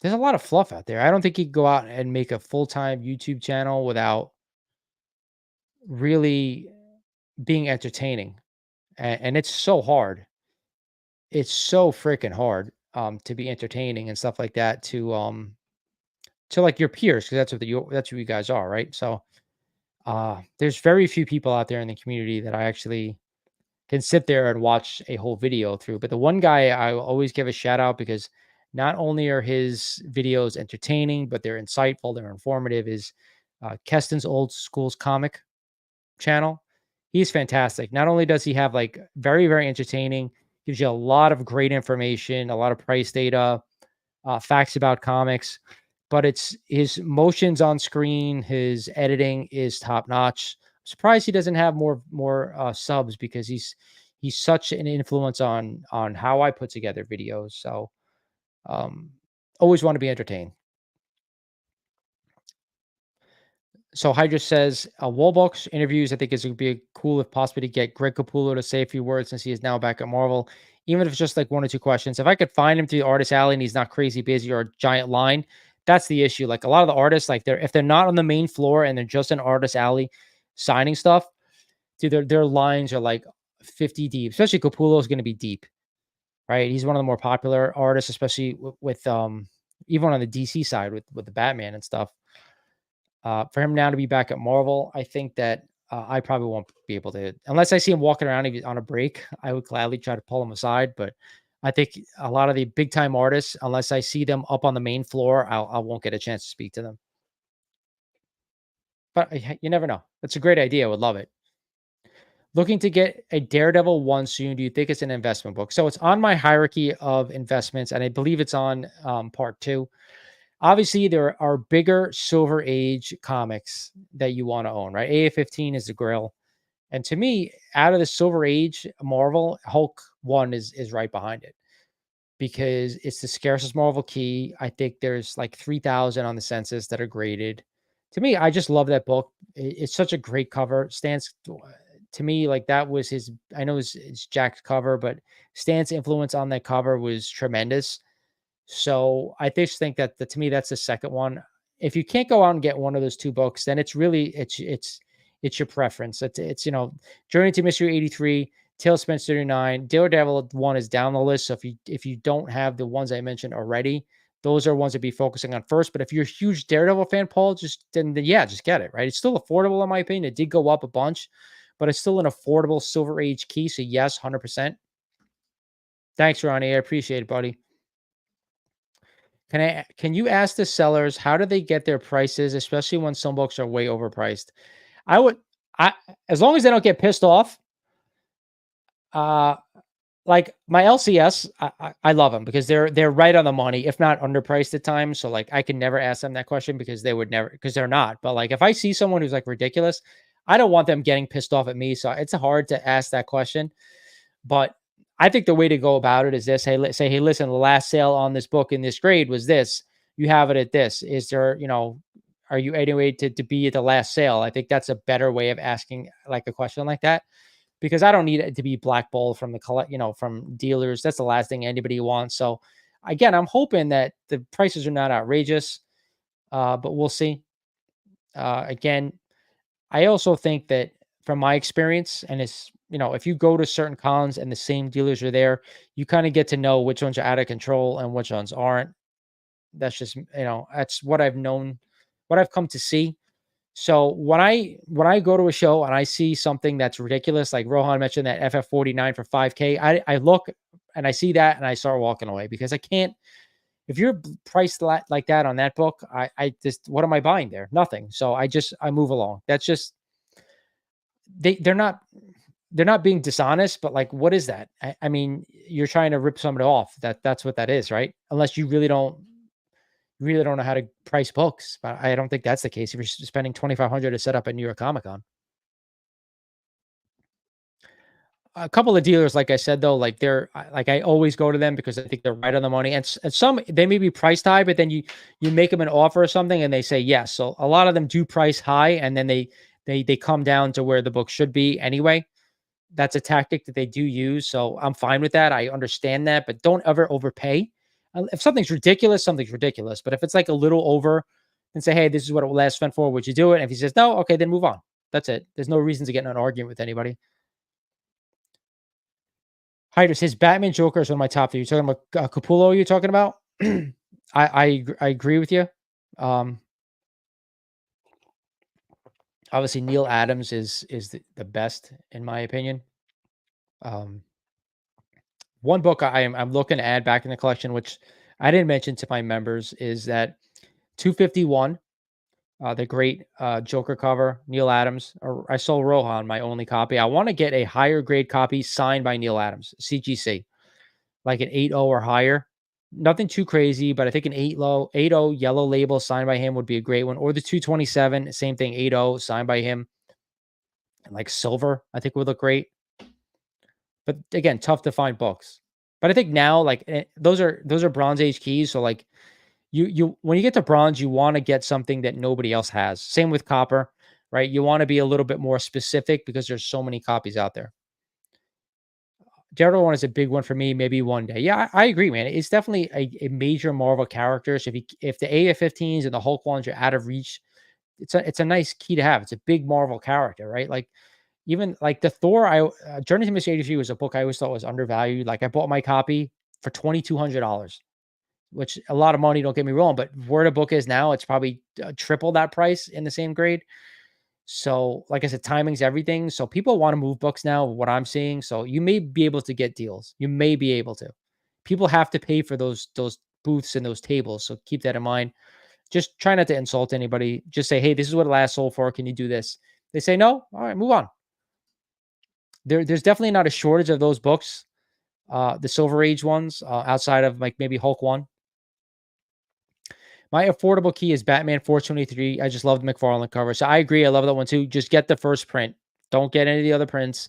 there's a lot of fluff out there. I don't think you could go out and make a full-time YouTube channel without really being entertaining. And it's so hard. It's so freaking hard to be entertaining and stuff like that to like your peers, because that's who you guys are, right? So there's very few people out there in the community that I actually can sit there and watch a whole video through. But the one guy I will always give a shout out, because not only are his videos entertaining, but they're insightful, they're informative, is Keston's Old Schools Comic channel. He's fantastic. Not only does he have like very, very entertaining, gives you a lot of great information, a lot of price data, facts about comics, but it's his motions on screen, his editing is top notch. Surprised he doesn't have more subs, because he's such an influence on how I put together videos. So um, always want to be entertained. So Hydra says, Wallbox interviews, I think it would be cool if possible to get Greg Capullo to say a few words, since he is now back at Marvel, even if it's just like one or two questions. If I could find him through the artist alley and he's not crazy busy or a giant line, that's the issue. Like a lot of the artists, like if they're not on the main floor and they're just in artist alley signing stuff, dude, their lines are like 50 deep. Especially Capullo is going to be deep, right? He's one of the more popular artists, especially with even on the DC side with the Batman and stuff. For him now to be back at Marvel, I think that I probably won't be able to, unless I see him walking around on a break. I would gladly try to pull him aside, but I think a lot of the big time artists, unless I see them up on the main floor, I won't get a chance to speak to them. But you never know. That's a great idea. I would love it. Looking to get a Daredevil 1 soon. Do you think it's an investment book? So it's on my hierarchy of investments, and I believe it's on part 2. Obviously, there are bigger Silver Age comics that you want to own, right? AA-15 is the grill. And to me, out of the Silver Age Marvel, Hulk 1 is right behind it, because it's the scarcest Marvel key. I think there's like 3,000 on the census that are graded. To me, I just love that book. It's such a great cover. Stan's, to me, like that was his, I know it's Jack's cover, but Stan's influence on that cover was tremendous. So I just think that to me, that's the second one. If you can't go out and get one of those two books, then it's really, it's your preference. It's Journey to Mystery 83, Tailspin 39, Daredevil 1 is down the list. So if you don't have the ones I mentioned already, those are ones to be focusing on first. But if you're a huge Daredevil fan, Paul, then yeah, just get it, right? It's still affordable in my opinion. It did go up a bunch, but it's still an affordable Silver Age key. So yes, 100%. Thanks, Ronnie. I appreciate it, buddy. Can you ask the sellers how do they get their prices, especially when some books are way overpriced? I would, I as long as they don't get pissed off. Uh, like my LCS, I love them because they're right on the money, if not underpriced at times. So like I can never ask them that question because they would never, because they're not. But like if I see someone who's like ridiculous, I don't want them getting pissed off at me. So it's hard to ask that question. But I think the way to go about it is this. Hey, let's say, hey, listen, the last sale on this book in this grade was this. You have it at this. Is there, are you anyway to be at the last sale? I think that's a better way of asking like a question like that, because I don't need it to be blackballed from from dealers. That's the last thing anybody wants. So again, I'm hoping that the prices are not outrageous, but we'll see. Again, I also think that from my experience, and it's, if you go to certain cons and the same dealers are there, you kind of get to know which ones are out of control and which ones aren't. That's just, that's what I've known, what I've come to see. So when I go to a show and I see something that's ridiculous, like Rohan mentioned that FF49 for 5K, I look and I see that and I start walking away, because I can't, if you're priced like that on that book, I just, what am I buying there? Nothing. So I move along. That's just, they're not being dishonest, but like, what is that? I mean, you're trying to rip somebody off. That's what that is, right? Unless you really don't know how to price books. But I don't think that's the case if you're spending $2,500 to set up at New York Comic Con. A couple of dealers, like I said, though, like I always go to them because I think they're right on the money. And some, they may be priced high, but then you make them an offer or something and they say yes. So a lot of them do price high, and then they come down to where the book should be anyway. That's a tactic that they do use. So I'm fine with that. I understand that, but don't ever overpay. If something's ridiculous, something's ridiculous. But if it's like a little over, then say, hey, this is what it last spent for. Would you do it? And if he says no, okay, then move on. That's it. There's no reason to get in an argument with anybody. Hydras, his Batman Joker is one of my top three. You're talking about Capullo, you're talking about? I agree with you. Obviously, Neil Adams is the best, in my opinion. One book I'm looking to add back in the collection, which I didn't mention to my members, is that 251, the great Joker cover, Neil Adams. Or I sold Rohan, my only copy. I want to get a higher grade copy signed by Neil Adams, CGC, like an 8.0 or higher. Nothing too crazy, but I think an 8.0 yellow label signed by him would be a great one. Or the 227, same thing, 8.0 signed by him. And like silver, I think would look great. But again, tough to find books. But I think now, like those are Bronze Age keys. So like you when you get to bronze, you want to get something that nobody else has. Same with copper, right? You want to be a little bit more specific because there's so many copies out there. Daredevil one is a big one for me. Maybe one day. Yeah, I agree, man. It's definitely a major Marvel character. So if the AF-15s and the Hulk ones are out of reach, it's a nice key to have. It's a big Marvel character, right? Like even like the Thor, Journey to Mystery 83 was a book I always thought was undervalued. Like I bought my copy for $2,200, which a lot of money. Don't get me wrong, but where the book is now, it's probably triple that price in the same grade. So, like I said, timing's everything. So people want to move books now, what I'm seeing. So you may be able to get deals. You may be able to. People have to pay for those booths and those tables. So keep that in mind. Just try not to insult anybody. Just say, hey, this is what it last sold for. Can you do this? They say no. All right, move on. There's definitely not a shortage of those books. The Silver Age ones, outside of like maybe Hulk 1. My affordable key is Batman 423. I just love the McFarlane cover. So I agree. I love that one too. Just get the first print. Don't get any of the other prints.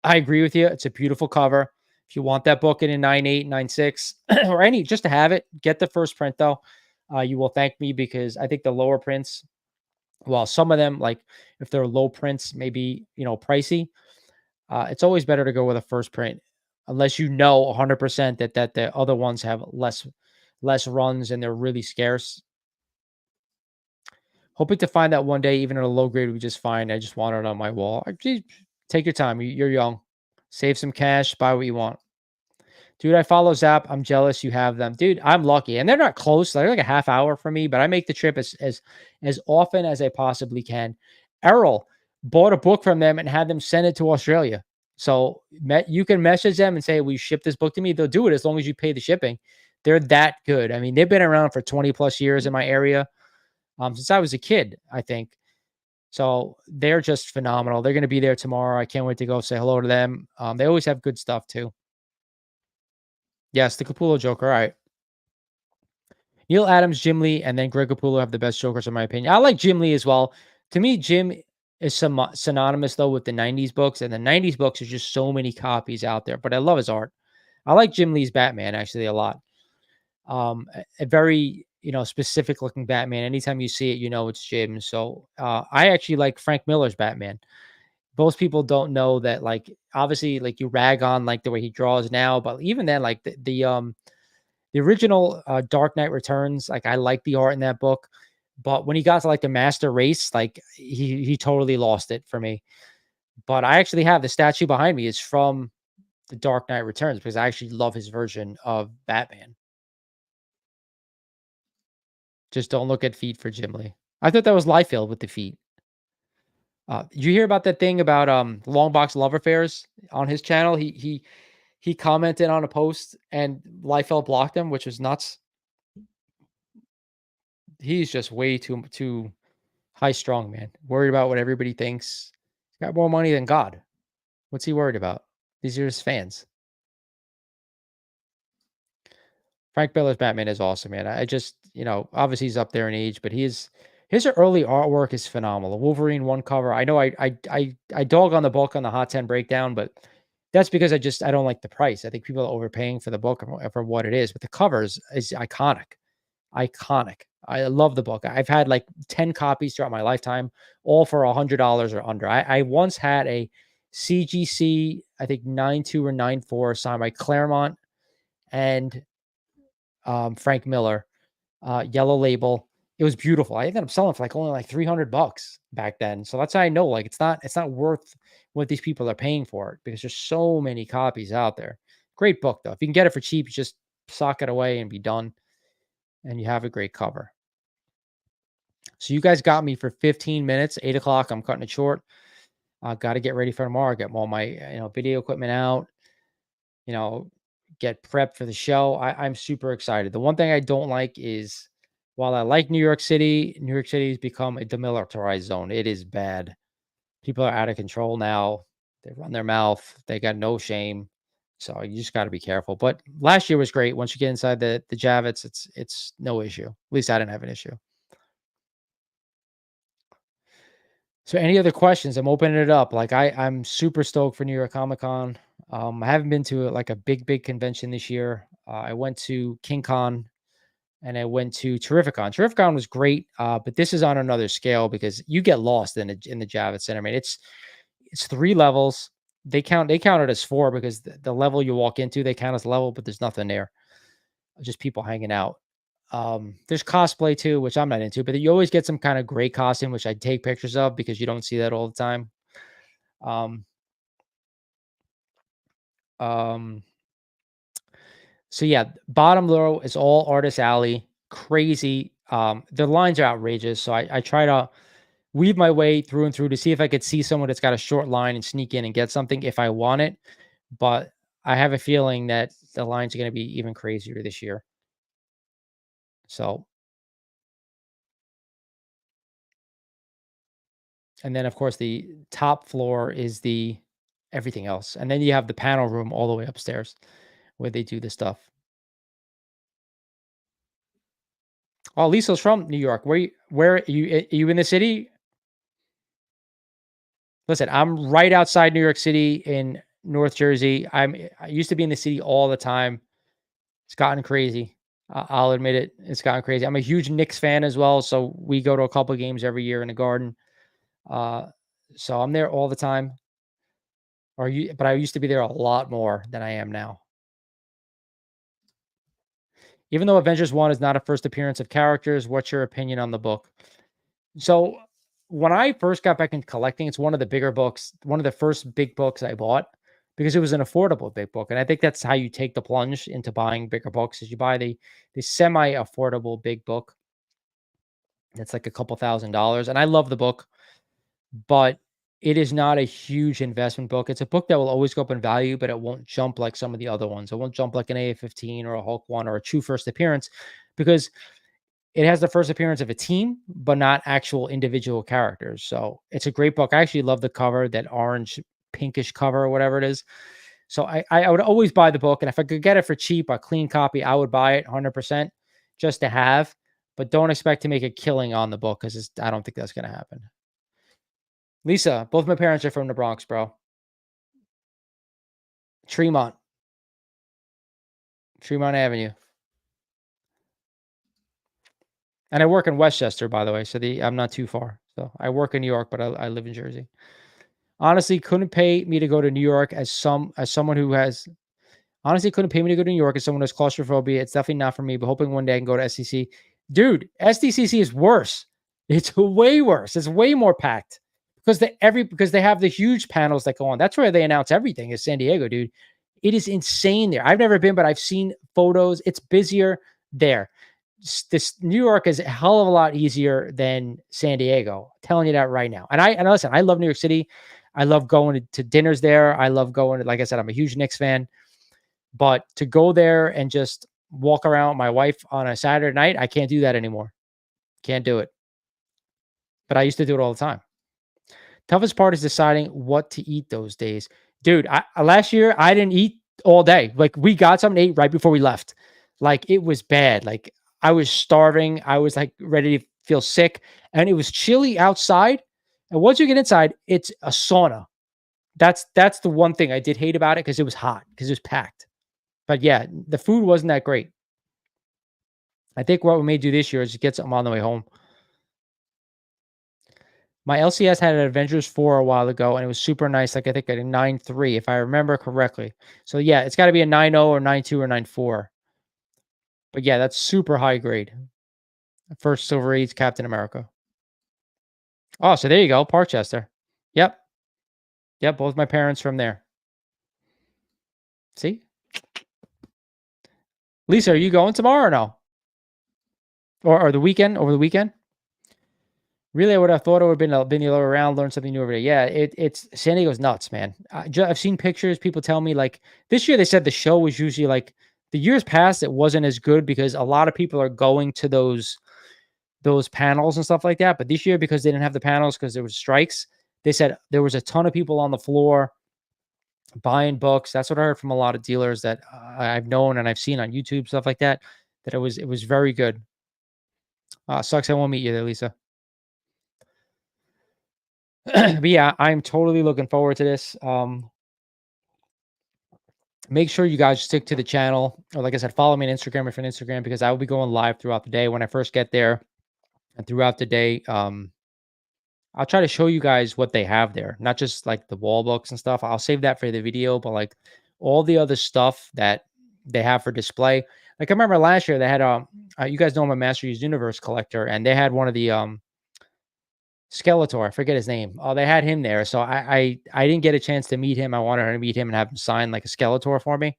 I agree with you. It's a beautiful cover. If you want that book in a 9.8, 9.6, or any, just to have it, get the first print though. You will thank me because I think the lower prints, while some of them, like if they're low prints, maybe, pricey, it's always better to go with a first print unless you know 100% that the other ones have less runs and they're really scarce. Hoping to find that one day, even at a low grade, we just find. I just want it on my wall. Take your time. You're young. Save some cash. Buy what you want. Dude, I follow Zap. I'm jealous you have them. Dude, I'm lucky. And they're not close. They're like a half hour from me, but I make the trip as often as I possibly can. Errol bought a book from them and had them send it to Australia. So you can message them and say, will you ship this book to me? They'll do it as long as you pay the shipping. They're that good. I mean, they've been around for 20 plus years in my area. Since I was a kid, I think. So they're just phenomenal. They're going to be there tomorrow. I can't wait to go say hello to them. They always have good stuff too. Yes, the Capullo Joker. All right. Neil Adams, Jim Lee, and then Greg Capullo have the best Jokers in my opinion. I like Jim Lee as well. To me, Jim is synonymous though with the 90s books, and the 90s books are just so many copies out there, but I love his art. I like Jim Lee's Batman actually a lot. A very, specific looking Batman. Anytime you see it, it's Jim. So I actually like Frank Miller's Batman. Most people don't know that, like, obviously, like you rag on like the way he draws now, but even then, like the original Dark Knight Returns, like I like the art in that book, but when he got to like the Master Race, like he totally lost it for me. But I actually have the statue behind me is from the Dark Knight Returns because I actually love his version of Batman. Just don't look at feet for Jim Lee. I thought that was Liefeld with the feet. Did you hear about that thing about long box love affairs on his channel? He commented on a post and Liefeld blocked him, which was nuts. He's just way too high strung, man. Worried about what everybody thinks. He's got more money than God. What's he worried about? These are his fans. Frank Miller's Batman is awesome, man. I just, obviously he's up there in age, but his early artwork is phenomenal. The Wolverine one cover. I know I dog on the book on the Hot 10 breakdown, but that's because I don't like the price. I think people are overpaying for the book for what it is, but the covers is iconic. Iconic. I love the book. I've had like 10 copies throughout my lifetime, all for $100 or under. I once had a CGC, I think 9.2 or 9.4 signed by Claremont and Frank Miller, yellow label. It was beautiful. I ended up selling for like only like $300 back then. So that's how I know like it's not worth what these people are paying for it because there's so many copies out there. Great book though. If you can get it for cheap, you just sock it away and be done, and you have a great cover. So you guys got me for 15 minutes, 8 o'clock. I'm cutting it short. I've got to get ready for tomorrow. Get all my video equipment out. You know, get prepped for the show. I'm super excited. The one thing I don't like is while I like New York City has become a demilitarized zone. It is bad. People are out of control now. They run their mouth. They got no shame. So you just got to be careful. But last year was great. Once you get inside the Javits, it's no issue. At least I didn't have an issue. So any other questions? I'm opening it up. Like I'm super stoked for New York Comic Con. I haven't been to like a big convention this year. I went to King Con and I went to Terrificon. Terrificon was great, but this is on another scale because you get lost in the Javits Center. I mean, it's 3 levels. They count it as 4 because the level you walk into, they count as level, but there's nothing there. Just people hanging out. There's cosplay too, which I'm not into, but you always get some kind of great costume, which I take pictures of because you don't see that all the time. Um, um, so yeah, bottom row is all artist alley, crazy. The lines are outrageous. So I try to weave my way through and through to see if I could see someone that's got a short line and sneak in and get something if I want it. But I have a feeling that the lines are going to be even crazier this year. So, and then of course the top floor is the everything else. And then you have the panel room all the way upstairs where they do the stuff. Oh, Lisa's from New York. Are you in the city? Listen, I'm right outside New York City in North Jersey. I used to be in the city all the time. It's gotten crazy. I'll admit it. It's gotten crazy. I'm a huge Knicks fan as well, so we go to a couple of games every year in the Garden. Uh, so I'm there all the time. But I used to be there a lot more than I am now. Even though Avengers 1 is not a first appearance of characters, what's your opinion on the book? So when I first got back into collecting, it's one of the bigger books, one of the first big books I bought because it was an affordable big book. And I think that's how you take the plunge into buying bigger books is you buy the semi-affordable big book. That's like a couple $1,000s. And I love the book, but it is not a huge investment book. It's a book that will always go up in value, but it won't jump like some of the other ones. It won't jump like an AF-15 or a Hulk 1 or a true first appearance because it has the first appearance of a team, but not actual individual characters. So it's a great book. I actually love the cover, that orange pinkish cover or whatever it is. So I would always buy the book. And if I could get it for cheap, a clean copy, I would buy it 100% just to have, but don't expect to make a killing on the book because I don't think that's going to happen. Lisa, both my parents are from the Bronx, bro. Tremont Avenue. And I work in Westchester, by the way. So I'm not too far. So I work in New York, but I live in Jersey. Honestly, couldn't pay me to go to New York as someone who has honestly couldn't pay me to go to New York as someone who has claustrophobia. It's definitely not for me, but hoping one day I can go to SCC. Dude, SDCC is worse. It's way worse. It's way more packed because they have the huge panels that go on. That's where they announce everything is San Diego, dude. It is insane there. I've never been, but I've seen photos. It's busier there. This New York is a hell of a lot easier than San Diego. I'm telling you that right now. And listen, I love New York City. I love going to dinners there. I love going to, like I said, I'm a huge Knicks fan. But to go there and just walk around with my wife on a Saturday night, I can't do that anymore. Can't do it. But I used to do it all the time. Toughest part is deciding what to eat those days. Dude, last year I didn't eat all day. Like we got something to eat right before we left. Like it was bad. Like I was starving. I was like ready to feel sick. And it was chilly outside. And once you get inside, it's a sauna. That's the one thing I did hate about it because it was hot, because it was packed. But yeah, the food wasn't that great. I think what we may do this year is get something on the way home. My LCS had an Avengers 4 a while ago, and it was super nice. Like I think a 9.3, if I remember correctly. So yeah, it's got to be a 9.0 or 9.2 or 9.4. But yeah, that's super high grade. First Silver Age Captain America. Oh, so there you go, Parkchester. Yep, yep, both my parents from there. See? Lisa, are you going tomorrow or no? Or the weekend? Over the weekend? Really, I would have thought it would have been the other way around, learn something new every day. Yeah, it's San Diego's nuts, man. I've seen pictures. People tell me like this year they said the show was usually like the years past it wasn't as good because a lot of people are going to those panels and stuff like that. But this year, because they didn't have the panels because there was strikes, they said there was a ton of people on the floor buying books. That's what I heard from a lot of dealers that I've known and I've seen on YouTube, stuff like that. That it was very good. Sucks I won't meet you there, Lisa. But yeah, I'm totally looking forward to this. Make sure you guys stick to the channel, or like I said, follow me on Instagram if you're on Instagram, because I will be going live throughout the day when I first get there and throughout the day. I'll try to show you guys what they have there, not just like the wall books and stuff. I'll save that for the video, but like all the other stuff that they have for display. Like I remember last year they had you guys know I'm a Master Use Universe collector, and they had one of the Skeletor, I forget his name. Oh, they had him there. So I didn't get a chance to meet him. I wanted to meet him and have him sign like a Skeletor for me,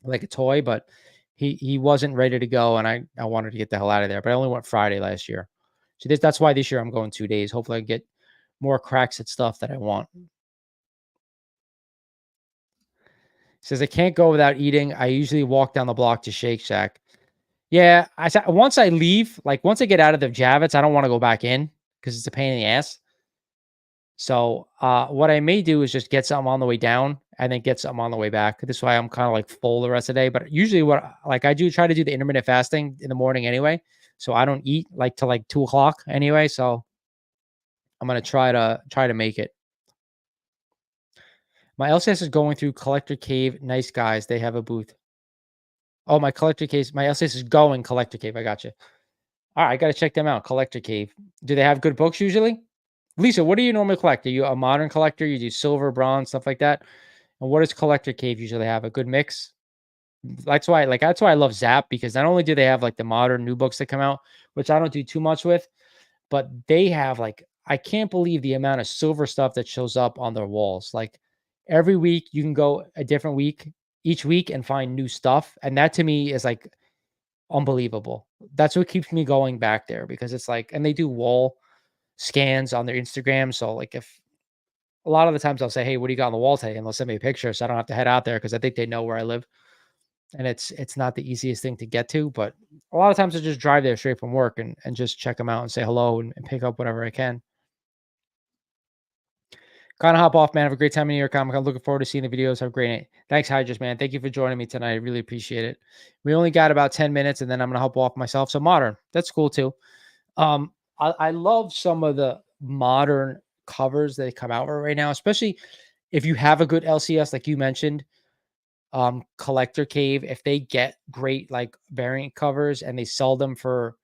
like a toy, but he wasn't ready to go, and I wanted to get the hell out of there. But I only went Friday last year. So that's why this year I'm going 2 days. Hopefully I get more cracks at stuff that I want. Says I can't go without eating. I usually walk down the block to Shake Shack. Yeah, once I leave, like once I get out of the Javits, I don't want to go back in because it's a pain in the ass. So what I may do is just get something on the way down and then get something on the way back. This way I'm kind of like full the rest of the day. But usually what like I do try to do the intermittent fasting in the morning anyway. So I don't eat like till like 2 o'clock anyway. So I'm gonna try to make it. My LCS is going through Collector Cave. Nice guys. They have a booth. Oh, my Collector Cave. My LCS is going Collector Cave. I got you. All right, I gotta check them out. Collector Cave. Do they have good books usually? Lisa, what do you normally collect? Are you a modern collector? You do silver, bronze, stuff like that? And what does Collector Cave usually have? A good mix? That's why I love Zap, because not only do they have like the modern new books that come out, which I don't do too much with, but they have like I can't believe the amount of silver stuff that shows up on their walls. Like every week you can go a different week each week and find new stuff. And that to me is like unbelievable. That's what keeps me going back there, because it's like, and they do wall scans on their Instagram. So like if a lot of the times I'll say, hey, what do you got on the wall today? And they'll send me a picture so I don't have to head out there, because I think they know where I live. And it's not the easiest thing to get to, but a lot of times I just drive there straight from work and just check them out and say hello and pick up whatever I can. Kind of hop off, man. Have a great time in New York Comic. I'm looking forward to seeing the videos. Have a great night. Thanks, Hydras, man. Thank you for joining me tonight. I really appreciate it. We only got about 10 minutes and then I'm going to hop off myself. So modern, that's cool too. I love some of the modern covers that come out right now, especially if you have a good LCS, like you mentioned, Collector Cave. If they get great like variant covers and they sell them for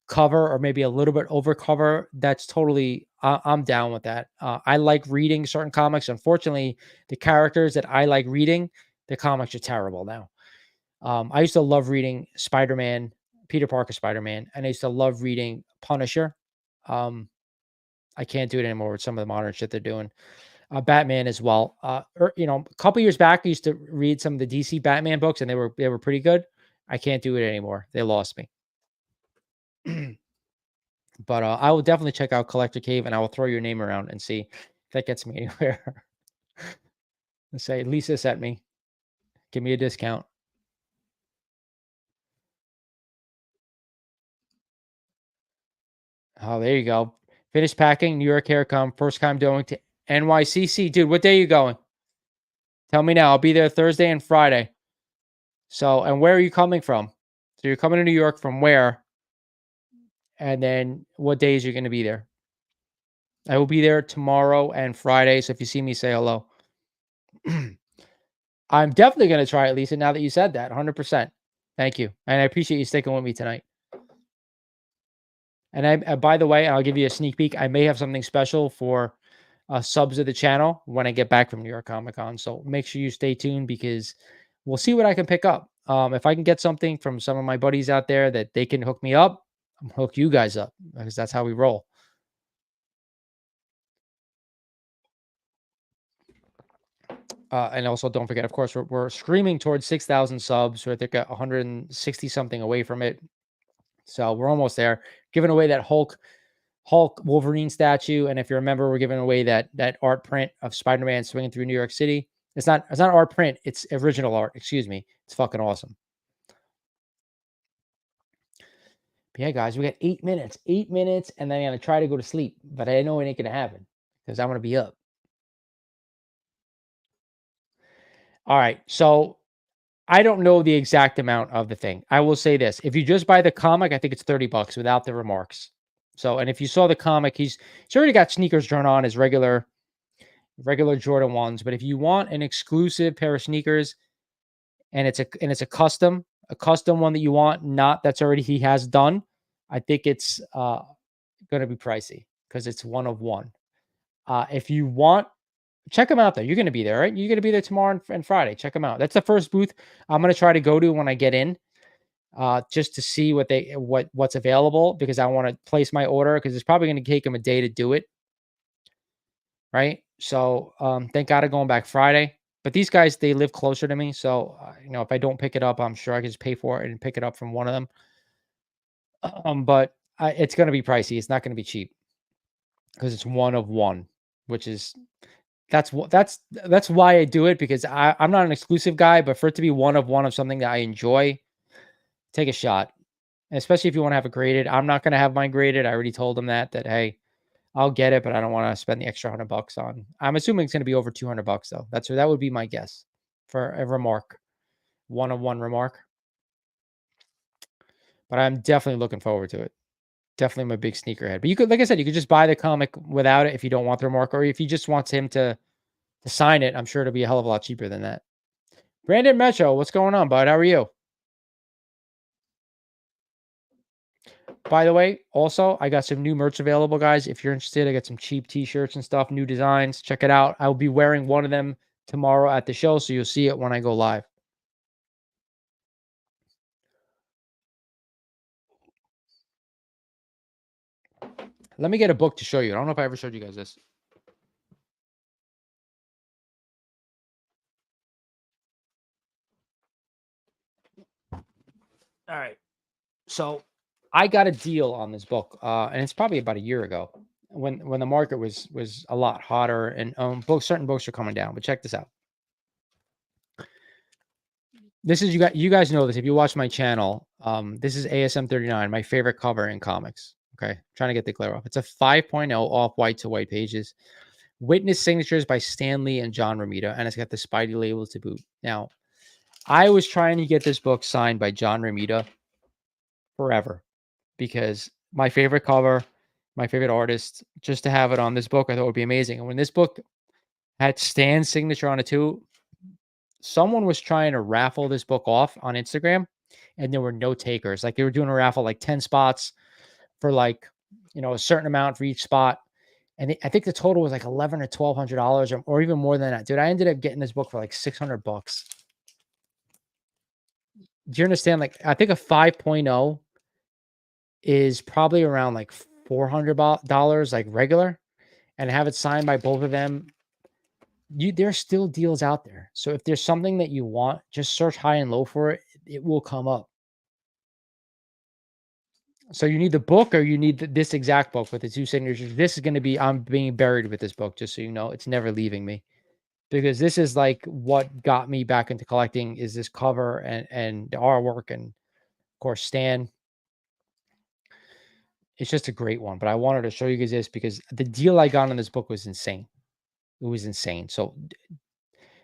cover or maybe a little bit over cover, that's totally I'm down with that. I like reading certain comics. Unfortunately, the characters that I like reading, the comics are terrible now. I used to love reading Spider-Man, Peter Parker Spider-Man, and I used to love reading Punisher. I can't do it anymore with some of the modern shit they're doing. Batman as well. A couple years back, I used to read some of the DC Batman books, and they were pretty good. I can't do it anymore. They lost me. But I will definitely check out Collector Cave, and I will throw your name around and see if that gets me anywhere. Let's say Lisa sent me. Give me a discount. Oh, there you go. Finish packing. New York here come. First time going to NYCC. Dude, what day are you going? Tell me now. I'll be there Thursday and Friday. So, and where are you coming from? So you're coming to New York from where? And then what days you're going to be there? I will be there tomorrow and Friday. So if you see me, say hello. I'm definitely going to try it, Lisa, now that you said that. 100%. Thank you. And I appreciate you sticking with me tonight. And by the way, I'll give you a sneak peek. I may have something special for subs of the channel when I get back from New York Comic Con. So make sure you stay tuned, because we'll see what I can pick up. If I can get something from some of my buddies out there that they can hook me up, I'm gonna hook you guys up because that's how we roll. And also, don't forget, of course, we're screaming towards 6,000 subs. We're I think 160 something away from it. So we're almost there. Giving away that Hulk Wolverine statue, and if you remember, we're giving away that art print of Spider-Man swinging through New York City. It's not art print. It's original art. Excuse me. It's fucking awesome. But yeah, guys, we got 8 minutes. 8 minutes, and then I'm gonna try to go to sleep. But I know it ain't gonna happen because I'm gonna be up. All right. So I don't know the exact amount of the thing. I will say this: if you just buy the comic, I think it's $30 without the remarks. So, and if you saw the comic, he's already got sneakers drawn on his regular Jordan ones. But if you want an exclusive pair of sneakers, and it's a custom one that you want, not that's already he has done, I think it's going to be pricey because it's one of one. If you want, check them out though. You're going to be there, right? You're going to be there tomorrow and Friday. Check them out. That's the first booth I'm going to try to go to when I get in, just to see what's available because I want to place my order because it's probably going to take them a day to do it. Right. So thank God I'm going back Friday. But these guys, they live closer to me. So, if I don't pick it up, I'm sure I can just pay for it and pick it up from one of them. But it's going to be pricey. It's not going to be cheap because it's one of one, which is that's why I do it because I'm not an exclusive guy, but for it to be one of one of something that I enjoy, take a shot. And especially if you want to have it graded. I'm not going to have mine graded. I already told them that hey, I'll get it, but I don't want to spend the extra $100 on. I'm assuming it's going to be over $200 though. That would be my guess for a remark, one of one remark. But I'm definitely looking forward to it. Definitely my big sneakerhead. But you could, like I said, you could just buy the comic without it if you don't want the remark, or if you just want him to sign it. I'm sure it'll be a hell of a lot cheaper than that. Brandon Metro, what's going on, bud? How are you? By the way, also, I got some new merch available, guys. If you're interested, I got some cheap t-shirts and stuff, new designs. Check it out. I will be wearing one of them tomorrow at the show, so you'll see it when I go live. Let me get a book to show you. I don't know if I ever showed you guys this. All right. So I got a deal on this book, and it's probably about a year ago when the market was a lot hotter and certain books are coming down. But check this out. This is you guys know this if you watch my channel. This is ASM 39, my favorite cover in comics. Okay, trying to get the glare off. It's a 5.0 off white to white pages. Witness signatures by Stan Lee and John Romita, and it's got the Spidey label to boot. Now, I was trying to get this book signed by John Romita forever because my favorite cover, my favorite artist, just to have it on this book, I thought would be amazing. And when this book had Stan's signature on it too, someone was trying to raffle this book off on Instagram and there were no takers. Like they were doing a raffle, like 10 spots for like, a certain amount for each spot. And I think the total was like $1,100 or $1,200 or even more than that. Dude, I ended up getting this book for like $600. Do you understand? Like, I think a 5.0 is probably around like $400 like regular, and have it signed by both of them. There's still deals out there. So if there's something that you want, just search high and low for it. It will come up. So you need the book or you need this exact book with the two signatures. This is going to be, I'm being buried with this book, just so you know, it's never leaving me because this is like what got me back into collecting is this cover and the artwork and of course Stan. It's just a great one, but I wanted to show you guys this because the deal I got on this book was insane. It was insane. So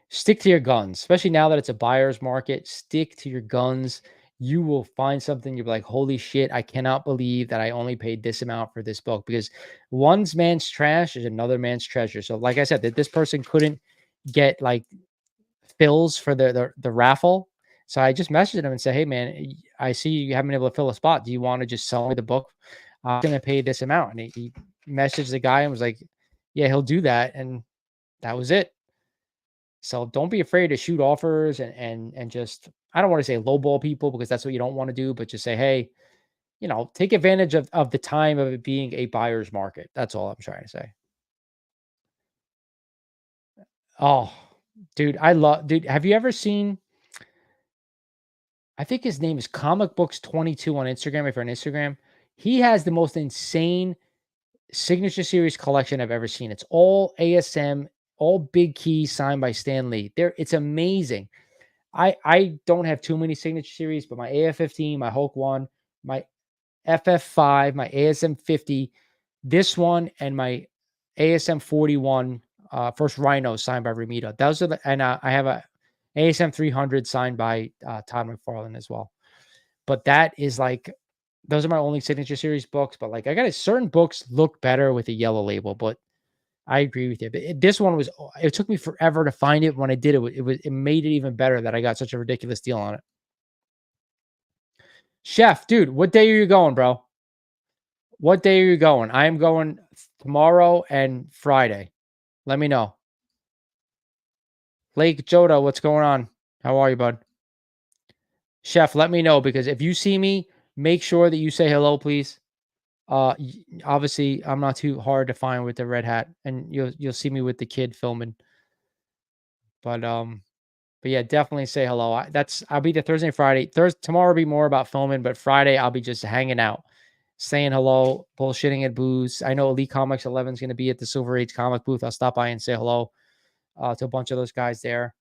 stick to your guns, especially now that it's a buyer's market. Stick to your guns. You will find something. You'll be like, holy shit, I cannot believe that I only paid this amount for this book because one man's trash is another man's treasure. So like I said, that this person couldn't get like fills for the raffle. So I just messaged him and said, hey man, I see you haven't been able to fill a spot. Do you want to just sell me the book? I'm going to pay this amount. And he messaged the guy and was like, yeah, he'll do that. And that was it. So don't be afraid to shoot offers and just I don't want to say lowball people because that's what you don't want to do, but just say, hey, take advantage of the time of it being a buyer's market. That's all I'm trying to say. Oh, dude, dude, have you ever seen, I think his name is Comic Books 22 on Instagram, if you're on Instagram. He has the most insane signature series collection I've ever seen. It's all ASM, all big keys signed by Stan Lee. It's amazing. I don't have too many signature series, but my AF-15, my Hulk 1, my FF5, my ASM-50, this one, and my ASM-41 first Rhino signed by Ramita. Those are and I have a ASM-300 signed by Todd McFarlane as well. But that is like, those are my only signature series books. But like, I got certain books look better with a yellow label, but I agree with you. But this one was, it took me forever to find it. When I did it made it even better that I got such a ridiculous deal on it. Chef, dude, what day are you going, bro? What day are you going? I am going tomorrow and Friday. Let me know. Lake Joda, what's going on? How are you, bud? Chef, let me know, because if you see me, make sure that you say hello, please. Obviously, I'm not too hard to find with the red hat, and you'll see me with the kid filming. But yeah, definitely say hello. I'll be there Thursday, Friday. Tomorrow will be more about filming, but Friday I'll be just hanging out, saying hello, bullshitting at booths. I know Elite Comics 11 is going to be at the Silver Age comic booth. I'll stop by and say hello to a bunch of those guys there.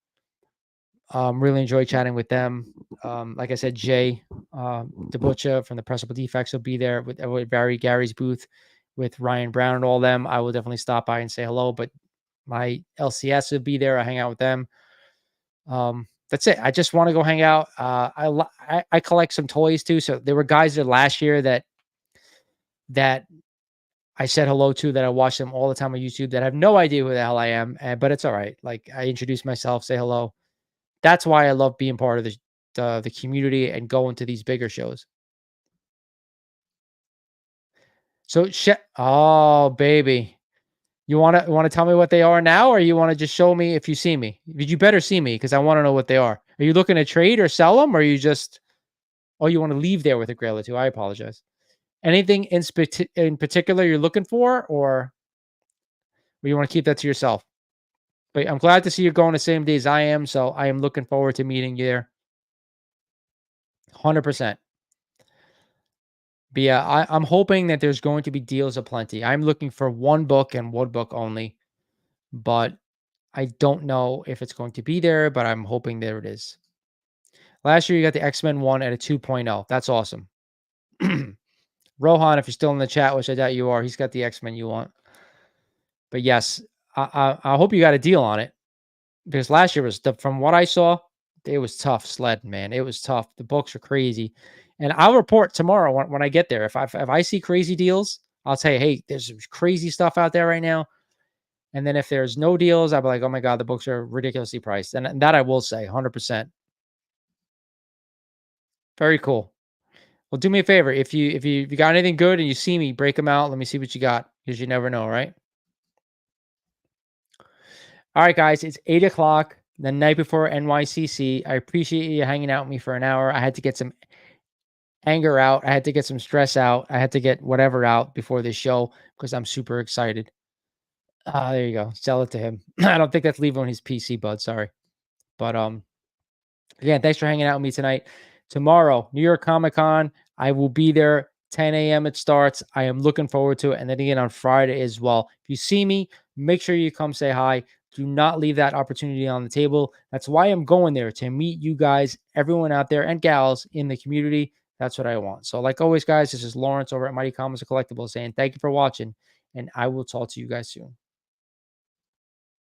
Really enjoy chatting with them. Like I said, Jay DeButcha from the Pressable Defects will be there with Barry Gary's booth with Ryan Brown and all them. I will definitely stop by and say hello, but my LCS will be there. I hang out with them. That's it. I just want to go hang out. I collect some toys too. So there were guys there last year that I said hello to, that I watch them all the time on YouTube, that have no idea who the hell I am. But it's all right. Like, I introduce myself, say hello. That's why I love being part of the community and going to these bigger shows. So, oh baby, you want to tell me what they are now, or you want to just show me if you see me? You better see me, because I want to know what they are. Are you looking to trade or sell them, or are you just? Oh, you want to leave there with a grail or two? I apologize. Anything in particular you're looking for, or you want to keep that to yourself? But I'm glad to see you're going the same day as I am, so I am looking forward to meeting you there. 100%. But yeah, I'm hoping that there's going to be deals aplenty. I'm looking for one book and one book only, but I don't know if it's going to be there, but I'm hoping there it is. Last year, you got the X-Men 1 at a 2.0. That's awesome. Rohan, if you're still in the chat, which I doubt you are, he's got the X-Men you want. But yes, I hope you got a deal on it, because last year from what I saw, it was tough sledding, man. It was tough. The books are crazy. And I'll report tomorrow when I get there. If I see crazy deals, I'll say, hey, there's some crazy stuff out there right now. And then if there's no deals, I'll be like, oh my God, the books are ridiculously priced. And that I will say 100%. Very cool. Well, do me a favor. If you got anything good and you see me, break them out. Let me see what you got, because you never know, right? All right, guys, it's 8 o'clock, the night before NYCC. I appreciate you hanging out with me for an hour. I had to get some anger out. I had to get some stress out. I had to get whatever out before this show, because I'm super excited. There you go. Sell it to him. I don't think that's leaving on his PC, bud. Sorry. But again, thanks for hanging out with me tonight. Tomorrow, New York Comic Con, I will be there. 10 a.m. it starts. I am looking forward to it. And then again on Friday as well. If you see me, make sure you come say hi. Do not leave that opportunity on the table. That's why I'm going there, to meet you guys, everyone out there and gals in the community. That's what I want. So like always, guys, this is Lawrence over at Mighty Comics and Collectibles saying thank you for watching, and I will talk to you guys soon.